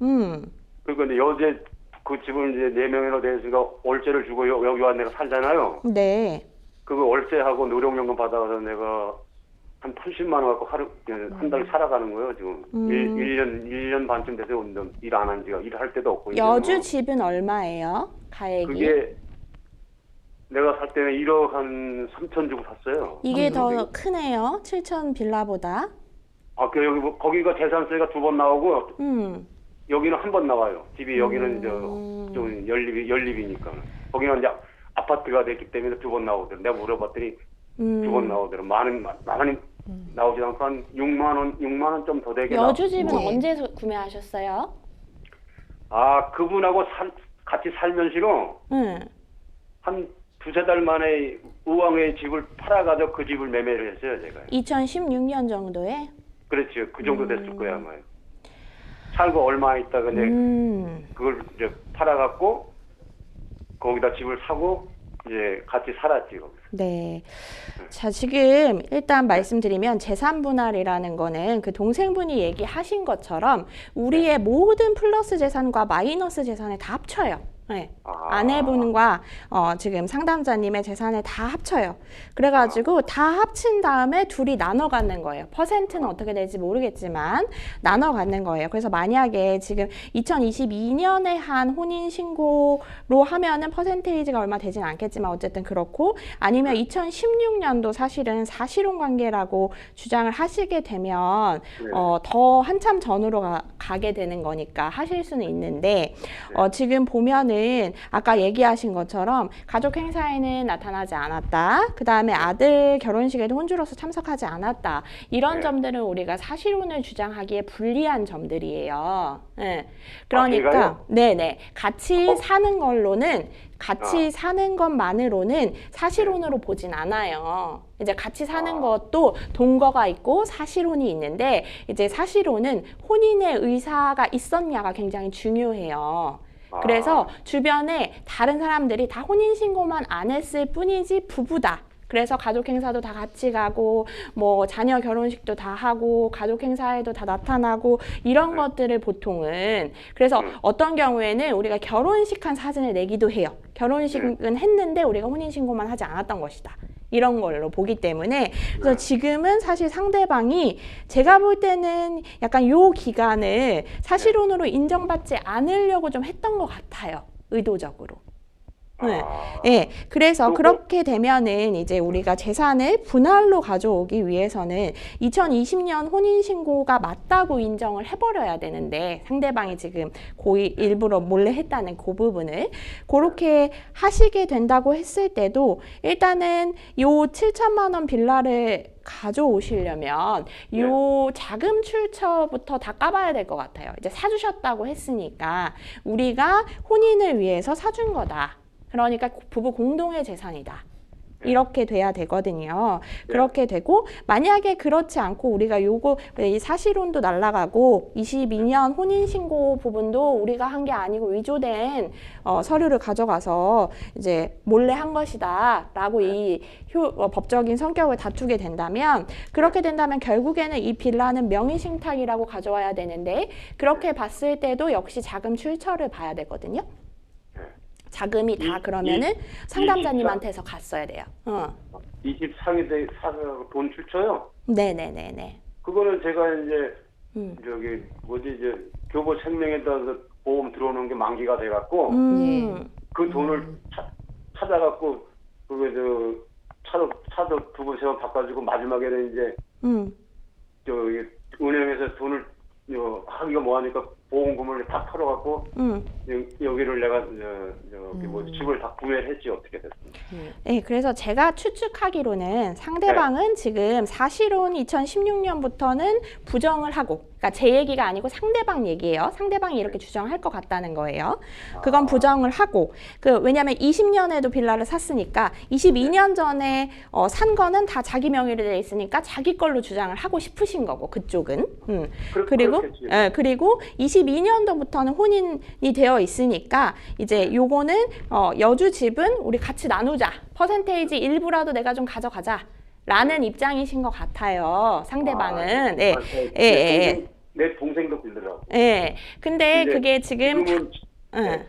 그리고 이제 여제 그 집을 이제 4명이나 되니까 월세를 주고 여기 와 내가 살잖아요. 네. 그거 월세하고 노령연금 받아가서 내가 한 80만 원 갖고 한 달 살아가는 거예요 지금. 1년 반쯤 돼서 일 안 한 지가 일할 때도 없고. 여주 이제는. 집은 얼마예요? 가액이? 그게 내가 살 때는 1억 한 3천 주고 샀어요. 이게 더 크네요. 7천 빌라보다. 아, 그 여기 거기가 재산세가 2번 나오고 여기는 한 번 나와요. 집이 여기는 좀 연립이니까. 거기는 이제 아파트가 됐기 때문에 2번 나오더라고. 내가 물어봤더니 2번 나오더라고. 많이 나오지 않고 한 6만 원 좀 더 되게 여주 집은 네. 언제 구매하셨어요? 아, 그분하고 같이 살면서로 한 2-3달 만에 의왕의 집을 팔아가지고 그 집을 매매를 했어요, 제가. 2016년 정도에? 그렇죠. 그 정도 됐을 거야, 아마. 살고 얼마 있다가 이제 그걸 이제 팔아갖고 거기다 집을 사고 이제 같이 살았지, 거기서. 네. 자, 지금 일단 말씀드리면 재산 분할이라는 거는 그 동생분이 얘기하신 것처럼 우리의 모든 플러스 재산과 마이너스 재산을 다 합쳐요. 네. 아내분과 지금 상담자님의 재산을 다 합쳐요. 그래가지고 다 합친 다음에 둘이 나눠 갖는 거예요. 퍼센트는 어떻게 될지 모르겠지만 나눠 갖는 거예요. 그래서 만약에 지금 2022년에 한 혼인신고로 하면은 퍼센테이지가 얼마 되진 않겠지만 어쨌든 그렇고, 아니면 2016년도 사실은 사실혼 관계라고 주장을 하시게 되면 더 한참 전으로 가게 되는 거니까 하실 수는 있는데 지금 보면은 아까 얘기하신 것처럼 가족 행사에는 나타나지 않았다. 그 다음에 아들 결혼식에도 혼주로서 참석하지 않았다. 이런 점들은 우리가 사실혼을 주장하기에 불리한 점들이에요. 네. 그러니까 네네 같이 사는 걸로는 같이 사는 것만으로는 사실혼으로 보진 않아요. 이제 같이 사는 것도 동거가 있고 사실혼이 있는데, 이제 사실혼은 혼인의 의사가 있었냐가 굉장히 중요해요. 그래서 주변에 다른 사람들이 다 혼인신고만 안 했을 뿐이지 부부다. 그래서 가족 행사도 다 같이 가고 뭐 자녀 결혼식도 다 하고 가족 행사에도 다 나타나고 이런 것들을 보통은, 그래서 어떤 경우에는 우리가 결혼식 한 사진을 내기도 해요. 결혼식은 했는데 우리가 혼인신고만 하지 않았던 것이다. 이런 걸로 보기 때문에, 그래서 지금은 사실 상대방이 제가 볼 때는 약간 요 기간을 사실혼으로 인정받지 않으려고 좀 했던 것 같아요. 의도적으로. 네. 네. 그래서 그렇게 되면은 이제 우리가 재산을 분할로 가져오기 위해서는 2020년 혼인신고가 맞다고 인정을 해버려야 되는데, 상대방이 지금 일부러 몰래 했다는 그 부분을 그렇게 하시게 된다고 했을 때도 일단은 요 7천만 원 빌라를 가져오시려면 요 자금 출처부터 다 까봐야 될 것 같아요. 이제 사주셨다고 했으니까 우리가 혼인을 위해서 사준 거다. 그러니까 부부 공동의 재산이다. 이렇게 돼야 되거든요. 그렇게 되고, 만약에 그렇지 않고 우리가 요거 사실혼도 날라가고 22년 혼인신고 부분도 우리가 한 게 아니고 위조된 서류를 가져가서 이제 몰래 한 것이다 라고 이 법적인 성격을 다투게 된다면, 그렇게 된다면 결국에는 이 빌라는 명의신탁이라고 가져와야 되는데, 그렇게 봤을 때도 역시 자금 출처를 봐야 되거든요. 자금이 다 그러면은 상담자님한테서 갔어야 돼요. 이 집 상에 사서 돈 출처요? 네네네네. 그거는 제가 이제 저기 이제 교보 생명에다 보험 들어오는 게 만기가 돼갖고 그 돈을 찾아갖고 그게 차도 두 번 세 번 바꿔주고 마지막에는 이제 저기 은행에서 돈을 하기가 뭐하니까 보험금을 다 털어갖고 여기를 내가 저기 뭐 집을 다 구매를 했지 어떻게 됐습니까? 네, 그래서 제가 추측하기로는 상대방은 지금 사실은 2016년부터는 부정을 하고, 그러니까 제 얘기가 아니고 상대방 얘기예요. 상대방이 이렇게 주장할 것 같다는 거예요. 그건 부정을 하고, 왜냐하면 20년에도 빌라를 샀으니까 22년 전에 산 거는 다 자기 명의로 돼 있으니까 자기 걸로 주장을 하고 싶으신 거고, 그쪽은. 그리고 그렇겠지. 그리고 22년도부터는 혼인이 되어 있으니까 이제 요거는 여주 집은 우리 같이 나누자. 퍼센테이지 일부라도 내가 좀 가져가자. 라는 입장이신 것 같아요. 상대방은. 예. 내 동생도 빌더라고. 예. 근데 그게 지금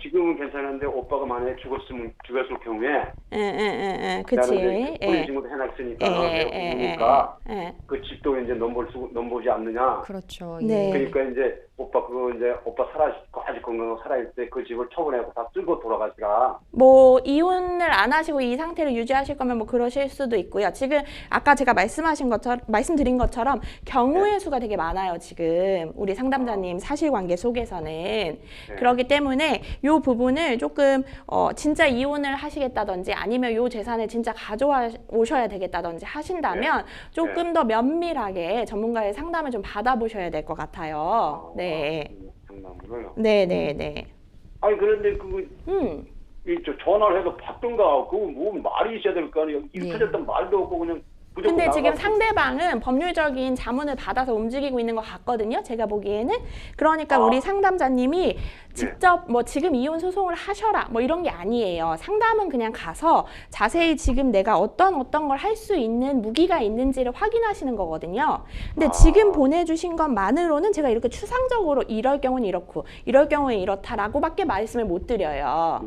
지금은 괜찮은데 오빠가 만약에 죽었을 경우에 그치. 나는 이제 혼인신고도 해놨으니까 내가 그 집도 이제 넘보지 않느냐. 그렇죠. 네. 그러니까 이제 오빠 아직 건강하고 살아있을 때 그 집을 처분하고 다 쓸고 돌아가시라. 뭐 이혼을 안 하시고 이 상태를 유지하실 거면 뭐 그러실 수도 있고요. 지금 아까 제가 말씀드린 것처럼 경우의 수가 되게 많아요. 지금 우리 상담자님 사실관계 속에서는. 그렇기 때문에 이 부분을 조금 진짜 이혼을 하시겠다든지 아니면 이 재산을 진짜 가져오셔야 되겠다든지 하신다면 조금 더 면밀하게 전문가의 상담을 좀 받아보셔야 될 것 같아요. 네. 상담을요? 네네네. 아니 그런데 저 전화를 해서 받든가 그거 뭐 말이 있어야 될 거 아니에요. 이렇게 됐던 말도 없고 그냥. 근데 지금 상대방은 법률적인 자문을 받아서 움직이고 있는 것 같거든요. 제가 보기에는. 그러니까 우리 상담자님이 직접 뭐 지금 이혼 소송을 하셔라 뭐 이런 게 아니에요. 상담은 그냥 가서 자세히 지금 내가 어떤 걸 할 수 있는 무기가 있는지를 확인하시는 거거든요. 근데 지금 보내주신 것만으로는 제가 이렇게 추상적으로 이럴 경우는 이렇고 이럴 경우는 이렇다라고밖에 말씀을 못 드려요.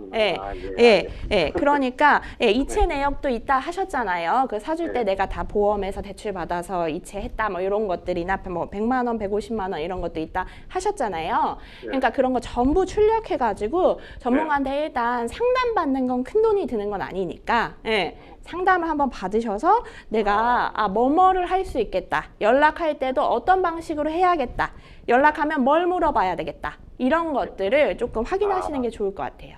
그러니까 이체 내역도 있다 하셨잖아요. 그 사줄 때 내가 다 보험에서 대출 받아서 이체했다 뭐 이런 것들이나 뭐 100만 원, 150만 원 이런 것도 있다 하셨잖아요. 그러니까 그런 거 전부 출력해가지고 전문가한테 일단 상담받는 건 큰 돈이 드는 건 아니니까 상담을 한번 받으셔서 내가 뭐를 할 수 있겠다. 연락할 때도 어떤 방식으로 해야겠다. 연락하면 뭘 물어봐야 되겠다. 이런 것들을 조금 확인하시는 게 좋을 것 같아요.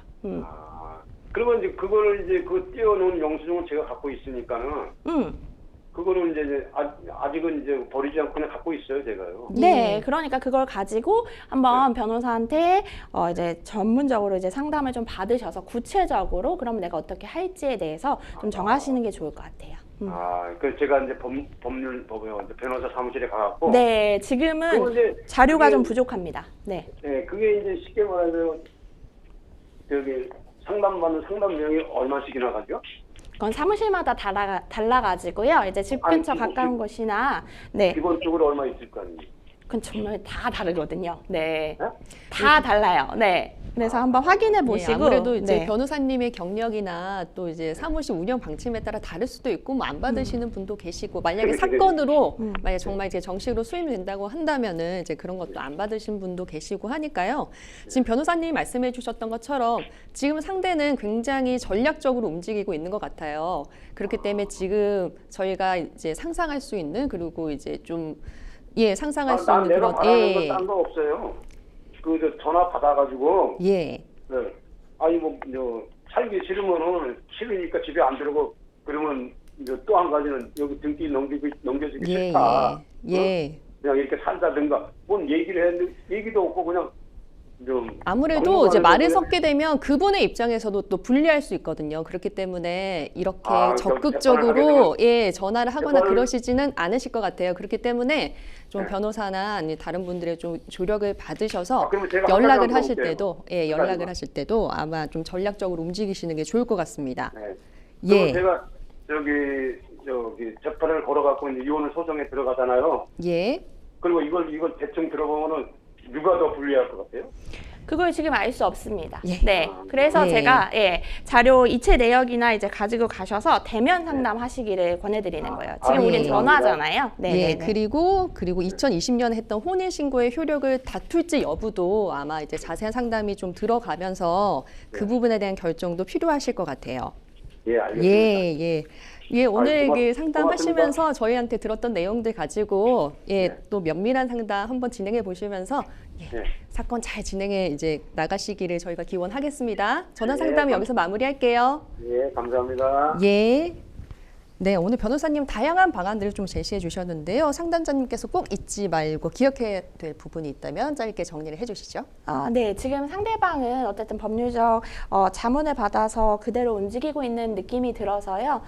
그러면 이제 그거를 이제 그 띄워놓은 영수증을 제가 갖고 있으니까는 그거는 이제 아직은 이제 버리지 않고 그냥 갖고 있어요, 제가요. 네, 그러니까 그걸 가지고 한번 변호사한테 이제 전문적으로 이제 상담을 좀 받으셔서 구체적으로 그럼 내가 어떻게 할지에 대해서 좀 정하시는 게 좋을 것 같아요. 그 제가 이제 변호사 사무실에 가갖고. 네, 지금은 자료가 좀 부족합니다. 네. 네, 그게 이제 쉽게 말해서 저기 상담받는 상담 비용이 얼마씩이나 가죠? 그건 사무실마다 달라가지고요. 이제 집 근처 가까운 곳이나 기본적으로 얼마 있을 거 아니에요? 그건 정말 다 다르거든요. 네, 다 달라요. 네. 그래서 한번 확인해 보시고. 아무래도 이제 변호사님의 경력이나 또 이제 사무실 운영 방침에 따라 다를 수도 있고 뭐 안 받으시는 분도 계시고 만약에 사건으로 만약 정말 이제 정식으로 수임이 된다고 한다면은 이제 그런 것도 안 받으신 분도 계시고 하니까요. 지금 변호사님이 말씀해 주셨던 것처럼 지금 상대는 굉장히 전략적으로 움직이고 있는 것 같아요. 그렇기 때문에 지금 저희가 이제 상상할 수 있는 그리고 이제 좀 상상할 수 있는 내가 바라는 건 딴 거 없어요. 전화 받아가지고. 아니 살기 싫으니까 집에 안 들어오고 그러면 또 한 가지는 여기 등기 넘겨주기 싫다. 그냥 이렇게 살자든가 뭔 얘기를 했는데 얘기도 없고 그냥. 아무래도 이제 말을 섞게 되면 그분의 입장에서도 또 불리할 수 있거든요. 그렇기 때문에 이렇게 적극적으로 전화를 하거나 그러시지는 않으실 것 같아요. 그렇기 때문에 좀 변호사나 아니 다른 분들의 좀 조력을 받으셔서 연락을 하실 때도 아마 좀 전략적으로 움직이시는 게 좋을 것 같습니다. 그리고 제가 저기 재판을 걸어갖고 이제 이혼을 소송에 들어가잖아요. 그리고 이걸 대충 들어보면은 누가 더 불리할 것 같아요? 그걸 지금 알 수 없습니다. 네, 그래서 제가 자료 이체 내역이나 이제 가지고 가셔서 대면 상담하시기를 권해드리는 거예요. 지금 우린 전화잖아요. 그리고 2020년에 했던 혼인 신고의 효력을 다툴지 여부도 아마 이제 자세한 상담이 좀 들어가면서 그 부분에 대한 결정도 필요하실 것 같아요. 예, 알겠습니다. 예. 예, 오늘 고맙- 그 상담하시면서 저희한테 들었던 내용들 가지고 네. 또 면밀한 상담 한번 진행해 보시면서 예. 사건 잘 진행해 이제 나가시기를 저희가 기원하겠습니다. 전화 네, 상담 여기서 마무리할게요. 예, 감사합니다. 예. 네, 오늘 변호사님 다양한 방안들을 좀 제시해 주셨는데요. 상담자님께서 꼭 잊지 말고 기억해야 될 부분이 있다면 짧게 정리를 해 주시죠. 네, 지금 상대방은 어쨌든 법률적 자문을 받아서 그대로 움직이고 있는 느낌이 들어서요.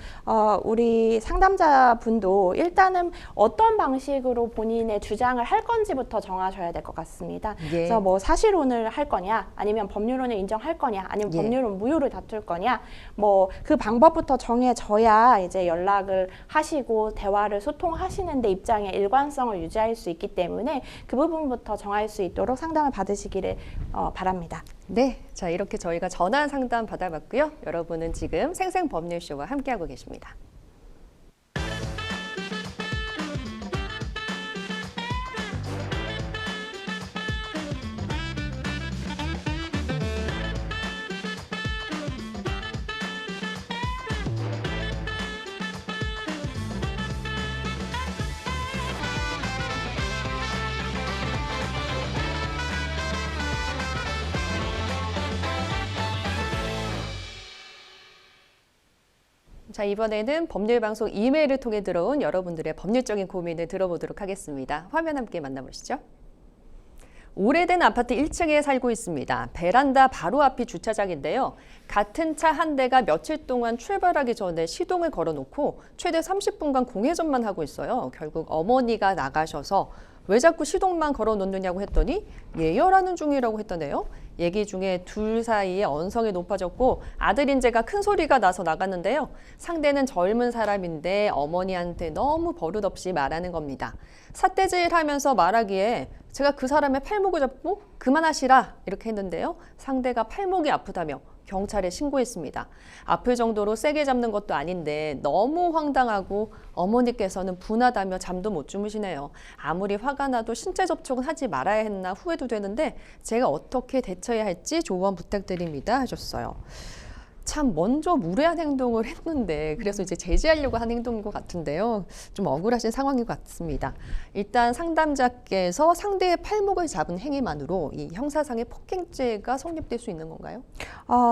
우리 상담자분도 일단은 어떤 방식으로 본인의 주장을 할 건지부터 정하셔야 될 것 같습니다. 예. 그래서 뭐 사실혼을 할 거냐, 아니면 법률혼을 인정할 거냐, 아니면 예. 법률혼 무효를 다툴 거냐, 뭐 그 방법부터 정해져야 이제 연락을 하시고 대화를 소통하시는데 입장의 일관성을 유지할 수 있기 때문에 그 부분부터 정할 수 있도록 상담을 받으시기를 바랍니다. 네, 자 이렇게 저희가 전화 상담 받아봤고요. 여러분은 지금 생생법률쇼와 함께하고 계십니다. 자, 이번에는 법률방송 이메일을 통해 들어온 여러분들의 법률적인 고민을 들어보도록 하겠습니다. 화면 함께 만나보시죠. 오래된 아파트 1층에 살고 있습니다. 베란다 바로 앞이 주차장인데요. 같은 차 한 대가 며칠 동안 출발하기 전에 시동을 걸어놓고 최대 30분간 공회전만 하고 있어요. 결국 어머니가 나가셔서 왜 자꾸 시동만 걸어놓느냐고 했더니 예열하는 중이라고 했다네요. 얘기 중에 둘 사이에 언성이 높아졌고 아들인 제가 큰 소리가 나서 나갔는데요. 상대는 젊은 사람인데 어머니한테 너무 버릇없이 말하는 겁니다. 삿대질하면서 말하기에 제가 그 사람의 팔목을 잡고 그만하시라 이렇게 했는데요. 상대가 팔목이 아프다며 경찰에 신고했습니다. 아플 정도로 세게 잡는 것도 아닌데 너무 황당하고 어머니께서는 분하다며 잠도 못 주무시네요. 아무리 화가 나도 신체 접촉은 하지 말아야 했나 후회도 되는데 제가 어떻게 대처해야 할지 조언 부탁드립니다 하셨어요. 참 먼저 무례한 행동을 했는데 그래서 이제 제지하려고 한 행동인 것 같은데요. 좀 억울하신 상황인 것 같습니다. 일단 상담자께서 상대의 팔목을 잡은 행위만으로 이 형사상의 폭행죄가 성립될 수 있는 건가요?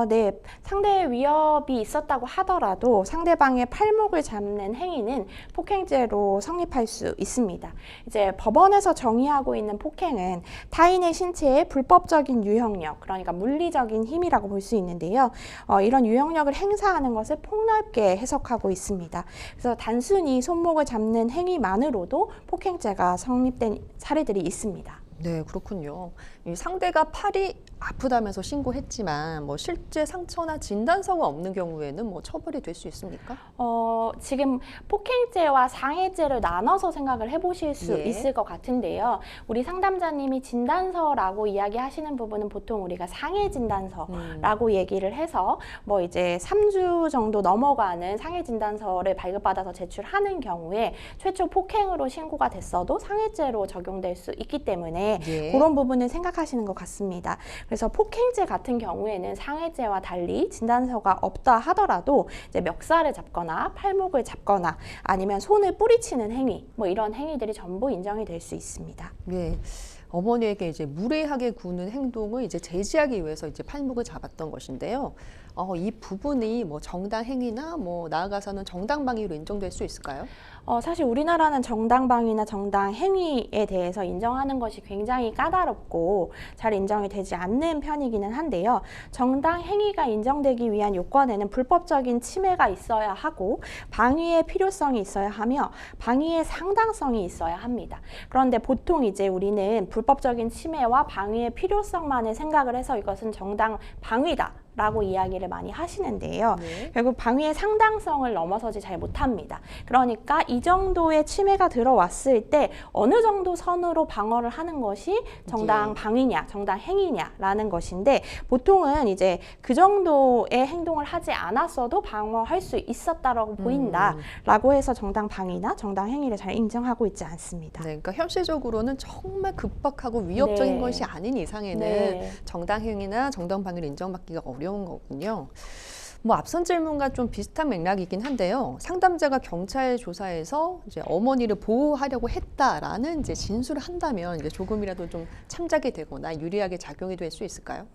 네. 상대의 위협이 있었다고 하더라도 상대방의 팔목을 잡는 행위는 폭행죄로 성립할 수 있습니다. 이제 법원에서 정의하고 있는 폭행은 타인의 신체에 불법적인 유형력, 그러니까 물리적인 힘이라고 볼 수 있는데요. 이런 유형력을 행사하는 것을 폭넓게 해석하고 있습니다. 그래서 단순히 손목을 잡는 행위만으로도 폭행죄가 성립된 사례들이 있습니다. 네, 그렇군요. 이 상대가 팔이 아프다면서 신고했지만 뭐 실제 상처나 진단서가 없는 경우에는 뭐 처벌이 될 수 있습니까? 지금 폭행죄와 상해죄를 나눠서 생각을 해보실 수 예. 있을 것 같은데요. 우리 상담자님이 진단서라고 이야기하시는 부분은 보통 우리가 상해 진단서라고 얘기를 해서 뭐 이제 3주 정도 넘어가는 상해 진단서를 발급받아서 제출하는 경우에 최초 폭행으로 신고가 됐어도 상해죄로 적용될 수 있기 때문에 예. 그런 부분을 생각하시는 것 같습니다. 그래서 폭행죄 같은 경우에는 상해죄와 달리 진단서가 없다 하더라도 이제 멱살을 잡거나 팔목을 잡거나 아니면 손을 뿌리치는 행위, 뭐 이런 행위들이 전부 인정이 될 수 있습니다. 예. 어머니에게 이제 무례하게 구는 행동을 이제 제지하기 위해서 이제 팔목을 잡았던 것인데요. 이 부분이 뭐 정당 행위나 뭐 나아가서는 정당 방위로 인정될 수 있을까요? 사실 우리나라는 정당방위나 정당 행위에 대해서 인정하는 것이 굉장히 까다롭고 잘 인정이 되지 않는 편이기는 한데요. 정당 행위가 인정되기 위한 요건에는 불법적인 침해가 있어야 하고 방위의 필요성이 있어야 하며 방위의 상당성이 있어야 합니다. 그런데 보통 이제 우리는 불법적인 침해와 방위의 필요성만을 생각을 해서 이것은 정당 방위다 라고 이야기를 많이 하시는데요. 네. 결국 방위의 상당성을 넘어서지 잘 못합니다. 그러니까 이 정도의 침해가 들어왔을 때 어느 정도 선으로 방어를 하는 것이 정당 예. 방위냐, 정당 행위냐라는 것인데 보통은 이제 그 정도의 행동을 하지 않았어도 방어할 수 있었다라고 보인다라고 해서 정당 방위나 정당 행위를 잘 인정하고 있지 않습니다. 네, 그러니까 현실적으로는 정말 급박하고 위협적인 네. 것이 아닌 이상에는 네. 정당 행위나 정당 방위를 인정받기가 어려운 거군요. 뭐 앞선 질문과 좀 비슷한 맥락이긴 한데요. 상담자가 경찰 조사에서 이제 어머니를 보호하려고 했다라는 이제 진술을 한다면 이제 조금이라도 좀 참작이 되거나 유리하게 작용이 될 수 있을까요?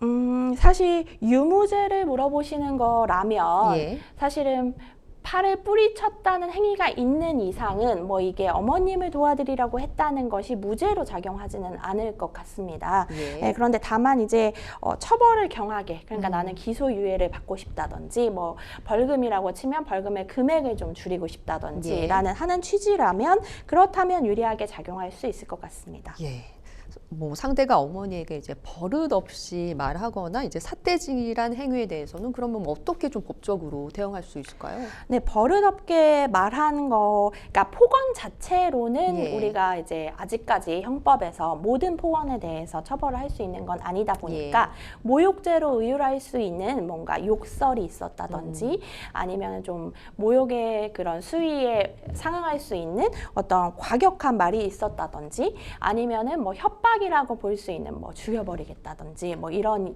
사실 유무죄를 물어보시는 거라면 예. 사실은 팔을 뿌리쳤다는 행위가 있는 이상은 뭐 이게 어머님을 도와드리려고 했다는 것이 무죄로 작용하지는 않을 것 같습니다. 예. 네, 그런데 다만 이제 처벌을 경하게, 그러니까 나는 기소유예를 받고 싶다든지 뭐 벌금이라고 치면 벌금의 금액을 좀 줄이고 싶다든지 예. 라는 하는 취지라면 그렇다면 유리하게 작용할 수 있을 것 같습니다. 예. 뭐 상대가 어머니에게 이제 버릇 없이 말하거나 이제 삿대질한 행위에 대해서는 그러면 뭐 어떻게 좀 법적으로 대응할 수 있을까요? 네, 버릇없게 말한 거, 그러니까 폭언 자체로는 예. 우리가 이제 아직까지 형법에서 모든 폭언에 대해서 처벌을 할 수 있는 건 아니다 보니까 모욕죄로 의율할 수 있는 뭔가 욕설이 있었다든지 아니면 좀 모욕의 그런 수위에 상응할 수 있는 어떤 과격한 말이 있었다든지 아니면은 뭐 협박이라고 볼 수 있는 뭐 죽여버리겠다든지 뭐 이런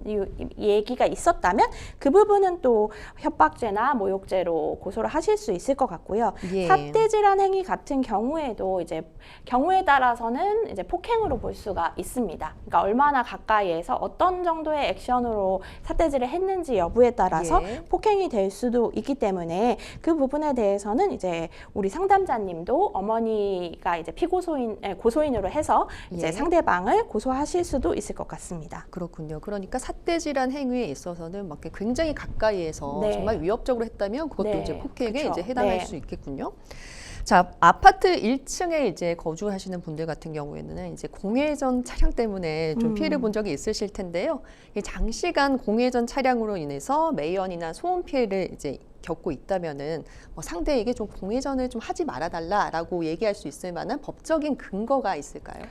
얘기가 있었다면 그 부분은 또 협박죄나 모욕죄로 고소를 하실 수 있을 것 같고요. 예. 삿대질한 행위 같은 경우에도 이제 경우에 따라서는 이제 폭행으로 볼 수가 있습니다. 그러니까 얼마나 가까이에서 어떤 정도의 액션으로 삿대질을 했는지 여부에 따라서 예. 폭행이 될 수도 있기 때문에 그 부분에 대해서는 이제 우리 상담자님도 어머니가 이제 고소인으로 해서 이제 예. 상대방을 고소하실 수도 있을 것 같습니다. 그렇군요. 그러니까 삿대질한 행위에 있어서는 막 굉장히 가까이에서 네. 정말 위협적으로 했다면 그것도 네. 이제 폭행에 그쵸. 이제 해당할 네. 수 있겠군요. 자, 아파트 1층에 이제 거주하시는 분들 같은 경우에는 이제 공회전 차량 때문에 좀 피해를 본 적이 있으실 텐데요. 이 장시간 공회전 차량으로 인해서 매연이나 소음 피해를 이제 겪고 있다면은 뭐 상대에게 좀 공회전을 좀 하지 말아달라라고 얘기할 수 있을 만한 법적인 근거가 있을까요?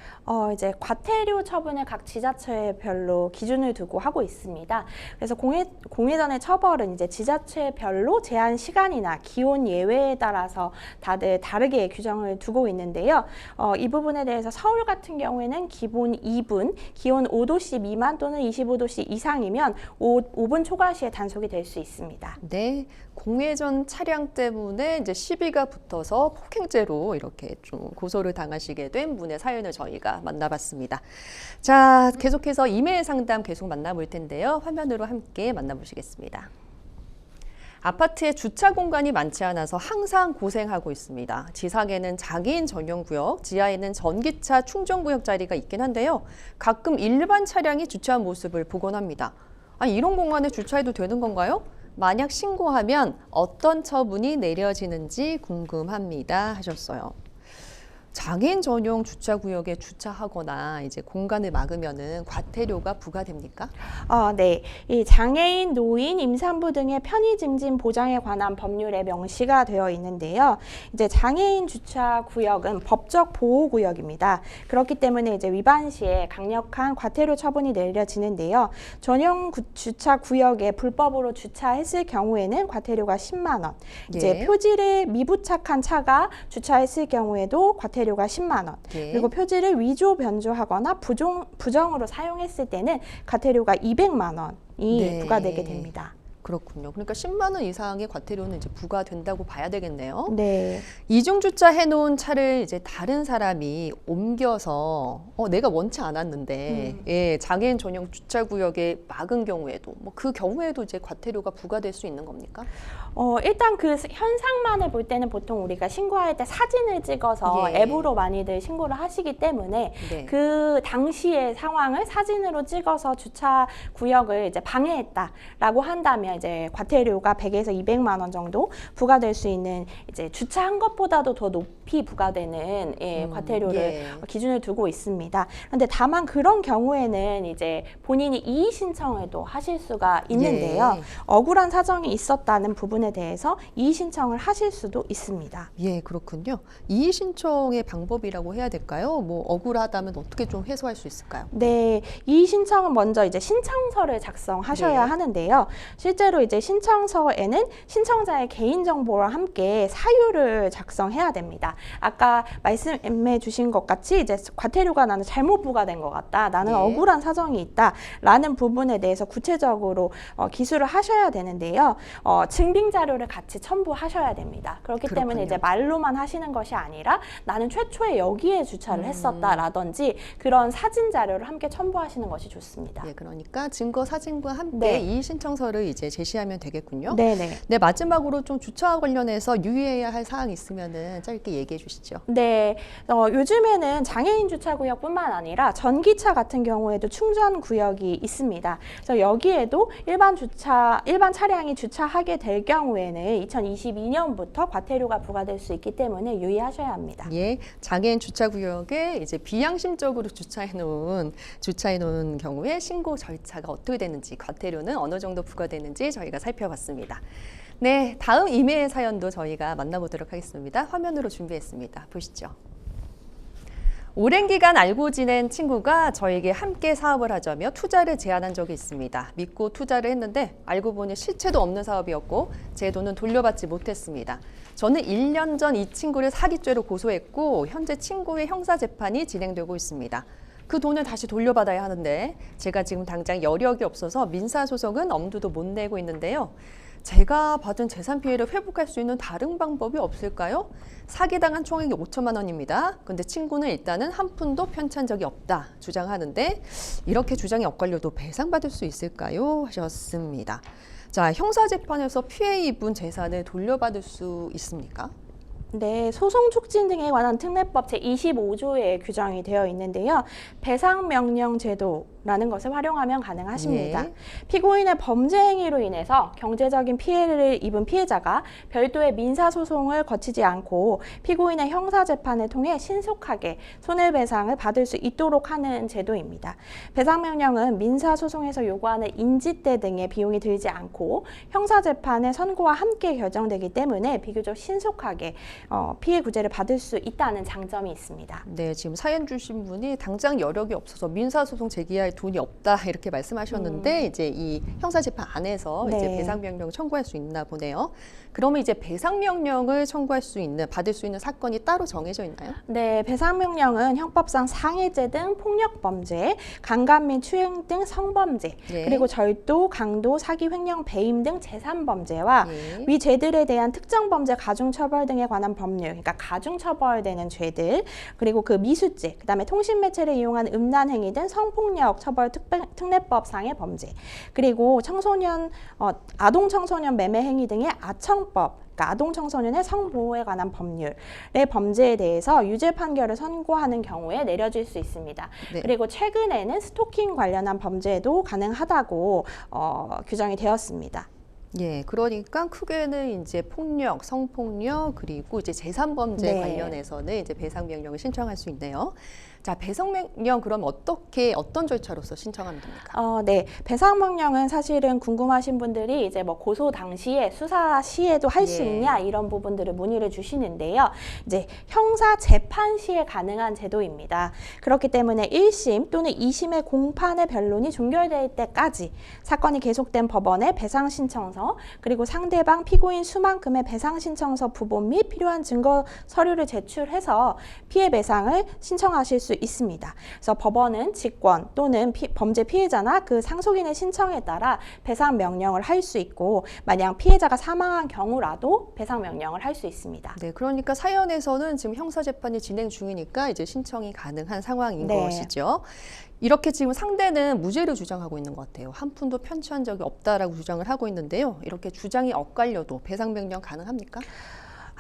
이제 과태료 처분을 각 지자체별로 기준을 두고 하고 있습니다. 그래서 공회전의 처벌은 이제 지자체별로 제한 시간이나 기온 예외에 따라서 다들 다르게 규정을 두고 있는데요. 이 부분에 대해서 서울 같은 경우에는 기본 2분, 기온 5도씨 미만 또는 25도씨 이상이면 5분 초과시에 단속이 될 수 있습니다. 네, 공회전 차량 때문에 이제 시비가 붙어서 폭행죄로 이렇게 좀 고소를 당하시게 된 분의 사연을 저희가 만나봤습니다. 자, 계속해서 이메일 상담 계속 만나볼 텐데요. 화면으로 함께 만나보시겠습니다. 아파트에 주차 공간이 많지 않아서 항상 고생하고 있습니다. 지상에는 장애인 전용 구역, 지하에는 전기차 충전 구역 자리가 있긴 한데요. 가끔 일반 차량이 주차한 모습을 보곤 합니다. 아니, 이런 공간에 주차해도 되는 건가요? 만약 신고하면 어떤 처분이 내려지는지 궁금합니다 하셨어요. 장애인 전용 주차구역에 주차하거나 이제 공간을 막으면은 과태료가 부과됩니까? 네. 이 장애인, 노인, 임산부 등의 편의 증진 보장에 관한 법률에 명시가 되어 있는데요. 이제 장애인 주차 구역은 법적 보호 구역입니다. 그렇기 때문에 이제 위반 시에 강력한 과태료 처분이 내려지는데요. 전용 주차 구역에 불법으로 주차했을 경우에는 과태료가 10만 원. 이제 예. 표지를 미부착한 차가 주차했을 경우에도 과태료가 10만 원. 예. 그리고 표지를 위조 변조하거나 부정으로 사용했을 때는 과태료가 200만 원이 네. 부과되게 됩니다. 그렇군요. 그러니까 10만 원 이상의 과태료는 이제 부과된다고 봐야 되겠네요. 네. 이중 주차 해놓은 차를 이제 다른 사람이 옮겨서 내가 원치 않았는데 예, 장애인 전용 주차 구역에 막은 경우에도 뭐 그 경우에도 이제 과태료가 부과될 수 있는 겁니까? 일단 그 현상만을 볼 때는 보통 우리가 신고할 때 사진을 찍어서 예. 앱으로 많이들 신고를 하시기 때문에 네. 그 당시의 상황을 사진으로 찍어서 주차 구역을 이제 방해했다라고 한다면 이제 과태료가 100에서 200만 원 정도 부과될 수 있는 이제 주차한 것보다도 더 높이 부과되는 과태료를 예. 기준을 두고 있습니다. 그런데 다만 그런 경우에는 이제 본인이 이의 신청을 또 하실 수가 있는데요. 예. 억울한 사정이 있었다는 부분에 대해서 이의 신청을 하실 수도 있습니다. 예, 그렇군요. 이의 신청의 방법이라고 해야 될까요? 뭐 억울하다면 어떻게 좀 해소할 수 있을까요? 네, 이의 신청은 먼저 이제 신청서를 작성하셔야 네. 하는데요. 실제로 이제 신청서에는 신청자의 개인정보와 함께 사유를 작성해야 됩니다. 아까 말씀해 주신 것 같이 이제 과태료가 나는 잘못 부과된 것 같다. 나는 네. 억울한 사정이 있다. 라는 부분에 대해서 구체적으로 기술을 하셔야 되는데요. 증빙 자료를 같이 첨부하셔야 됩니다. 그렇기 때문에 그렇군요. 이제 말로만 하시는 것이 아니라 나는 최초에 여기에 주차를 했었다라든지 그런 사진 자료를 함께 첨부하시는 것이 좋습니다. 예, 그러니까 증거 사진과 함께 네. 이 신청서를 이제 제시하면 되겠군요. 네네. 네, 마지막으로 좀 주차와 관련해서 유의해야 할 사항이 있으면은 짧게 얘기해 주시죠. 네, 요즘에는 장애인 주차구역뿐만 아니라 전기차 같은 경우에도 충전 구역이 있습니다. 그래서 여기에도 일반 차량이 주차하게 될 경우에는 2022년부터 과태료가 부과될 수 있기 때문에 유의하셔야 합니다. 예, 장애인 주차구역에 이제 비양심적으로 주차해 놓은 경우에 신고 절차가 어떻게 되는지, 과태료는 어느 정도 부과되는지 저희가 살펴봤습니다. 네, 다음 이메일 사연도 저희가 만나보도록 하겠습니다. 화면으로 준비했습니다. 보시죠. 오랜 기간 알고 지낸 친구가 저에게 함께 사업을 하자며 투자를 제안한 적이 있습니다. 믿고 투자를 했는데 알고 보니 실체도 없는 사업이었고 제 돈은 돌려받지 못했습니다. 저는 1년 전 이 친구를 사기죄로 고소했고 현재 친구의 형사재판이 진행되고 있습니다. 그 돈을 다시 돌려받아야 하는데 제가 지금 당장 여력이 없어서 민사소송은 엄두도 못 내고 있는데요. 제가 받은 재산 피해를 회복할 수 있는 다른 방법이 없을까요? 사기당한 총액이 5천만 원입니다. 근데 친구는 일단은 한 푼도 편취한 적이 없다 주장하는데 이렇게 주장이 엇갈려도 배상받을 수 있을까요? 하셨습니다. 자, 형사재판에서 피해 입은 재산을 돌려받을 수 있습니까? 네, 소송 촉진 등에 관한 특례법 제25조에 규정이 되어 있는데요. 배상명령 제도라는 것을 활용하면 가능하십니다. 예. 피고인의 범죄 행위로 인해서 경제적인 피해를 입은 피해자가 별도의 민사소송을 거치지 않고 피고인의 형사재판을 통해 신속하게 손해배상을 받을 수 있도록 하는 제도입니다. 배상명령은 민사소송에서 요구하는 인지대 등의 비용이 들지 않고 형사재판의 선고와 함께 결정되기 때문에 비교적 신속하게 피해 구제를 받을 수 있다는 장점이 있습니다. 네, 지금 사연 주신 분이 당장 여력이 없어서 민사소송 제기할 돈이 없다 이렇게 말씀하셨는데 이제 이 형사재판 안에서 네. 이제 배상명령을 청구할 수 있나 보네요. 그러면 이제 배상명령을 청구할 수 있는, 받을 수 있는 사건이 따로 정해져 있나요? 네, 배상명령은 형법상 상해죄 등 폭력범죄, 강간 및 추행 등 성범죄, 예. 그리고 절도, 강도, 사기, 횡령, 배임 등 재산범죄와 예. 위 죄들에 대한 특정 범죄 가중처벌 등에 관한 법률, 그러니까 가중처벌되는 죄들, 그리고 그 미수죄, 그다음에 통신매체를 이용한 음란행위 등 성폭력 처벌 특례법상의 범죄, 그리고 아동 청소년 매매 행위 등의 아청법, 그러니까 아동 청소년의 성보호에 관한 법률의 범죄에 대해서 유죄 판결을 선고하는 경우에 내려질 수 있습니다. 네. 그리고 최근에는 스토킹 관련한 범죄도 가능하다고 규정이 되었습니다. 예, 그러니까 크게는 이제 폭력, 성폭력 그리고 이제 재산범죄 네. 관련해서는 이제 배상명령을 신청할 수 있네요. 자, 배상명령 그럼 어떤 절차로서 신청하면 됩니까? 네. 배상명령은 사실은 궁금하신 분들이 이제 뭐 고소 당시에 수사 시에도 할 수 예. 있냐 이런 부분들을 문의를 주시는데요. 이제 형사 재판 시에 가능한 제도입니다. 그렇기 때문에 1심 또는 2심의 공판의 변론이 종결될 때까지 사건이 계속된 법원에 배상 신청서 그리고 상대방 피고인 수만큼의 배상 신청서 부본 및 필요한 증거 서류를 제출해서 피해 배상을 신청하실 수 있습니다. 그래서 법원은 직권 또는 범죄 피해자나 그 상속인의 신청에 따라 배상 명령을 할 수 있고 만약 피해자가 사망한 경우라도 배상 명령을 할 수 있습니다. 네, 그러니까 사연에서는 지금 형사재판이 진행 중이니까 이제 신청이 가능한 상황인 네. 것이죠. 이렇게 지금 상대는 무죄를 주장하고 있는 것 같아요. 한 푼도 편취한 적이 없다라고 주장을 하고 있는데요. 이렇게 주장이 엇갈려도 배상명령 가능합니까?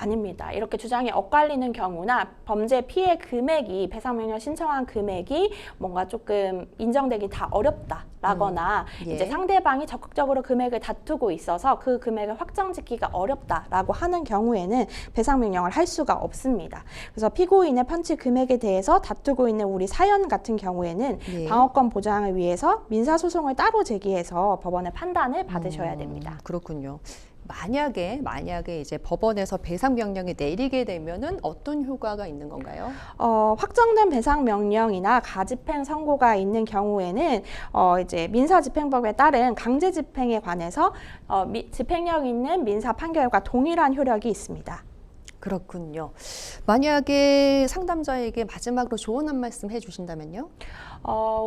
아닙니다. 이렇게 주장이 엇갈리는 경우나 범죄 피해 금액이 배상명령 신청한 금액이 뭔가 조금 인정되기 다 어렵다라거나 예. 이제 상대방이 적극적으로 금액을 다투고 있어서 그 금액을 확정짓기가 어렵다라고 하는 경우에는 배상명령을 할 수가 없습니다. 그래서 피고인의 편취 금액에 대해서 다투고 있는 우리 사연 같은 경우에는 예. 방어권 보장을 위해서 민사소송을 따로 제기해서 법원의 판단을 받으셔야 됩니다. 그렇군요. 만약에 이제 법원에서 배상 명령이 내리게 되면은 어떤 효과가 있는 건가요? 확정된 배상 명령이나 가집행 선고가 있는 경우에는 이제 민사집행법에 따른 강제 집행에 관해서 집행력 있는 민사 판결과 동일한 효력이 있습니다. 그렇군요. 만약에 상담자에게 마지막으로 조언 한 말씀 해주신다면요?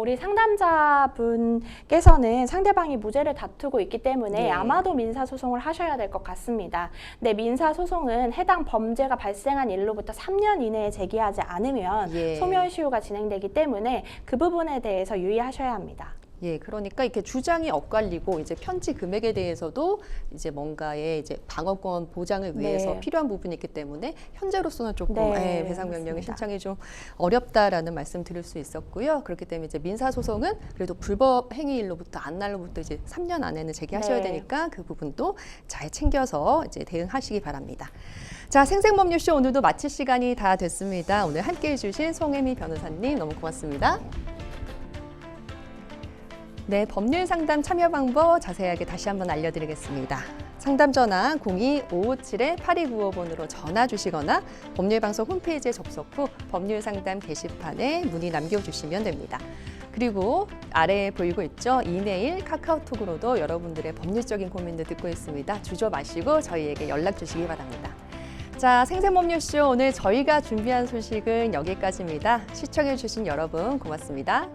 우리 상담자분께서는 상대방이 무죄를 다투고 있기 때문에 네. 아마도 민사소송을 하셔야 될 것 같습니다. 네, 민사소송은 해당 범죄가 발생한 일로부터 3년 이내에 제기하지 않으면 예. 소멸시효가 진행되기 때문에 그 부분에 대해서 유의하셔야 합니다. 예, 그러니까 이렇게 주장이 엇갈리고 이제 편지 금액에 대해서도 이제 뭔가의 이제 방어권 보장을 위해서 네. 필요한 부분이 있기 때문에 현재로서는 조금 네, 배상 명령의 맞습니다. 신청이 좀 어렵다라는 말씀 드릴 수 있었고요. 그렇기 때문에 이제 민사 소송은 그래도 불법 행위일로부터 안날로부터 이제 3년 안에는 제기하셔야 네. 되니까 그 부분도 잘 챙겨서 이제 대응하시기 바랍니다. 자, 생생법률쇼 오늘도 마칠 시간이 다 됐습니다. 오늘 함께해 주신 송혜미 변호사님 너무 고맙습니다. 네, 법률 상담 참여 방법 자세하게 다시 한번 알려드리겠습니다. 상담 전화 02-557-8295번으로 전화 주시거나 법률방송 홈페이지에 접속 후 법률 상담 게시판에 문의 남겨주시면 됩니다. 그리고 아래에 보이고 있죠? 이메일, 카카오톡으로도 여러분들의 법률적인 고민도 듣고 있습니다. 주저 마시고 저희에게 연락 주시기 바랍니다. 자, 생생법률쇼 오늘 저희가 준비한 소식은 여기까지입니다. 시청해주신 여러분 고맙습니다.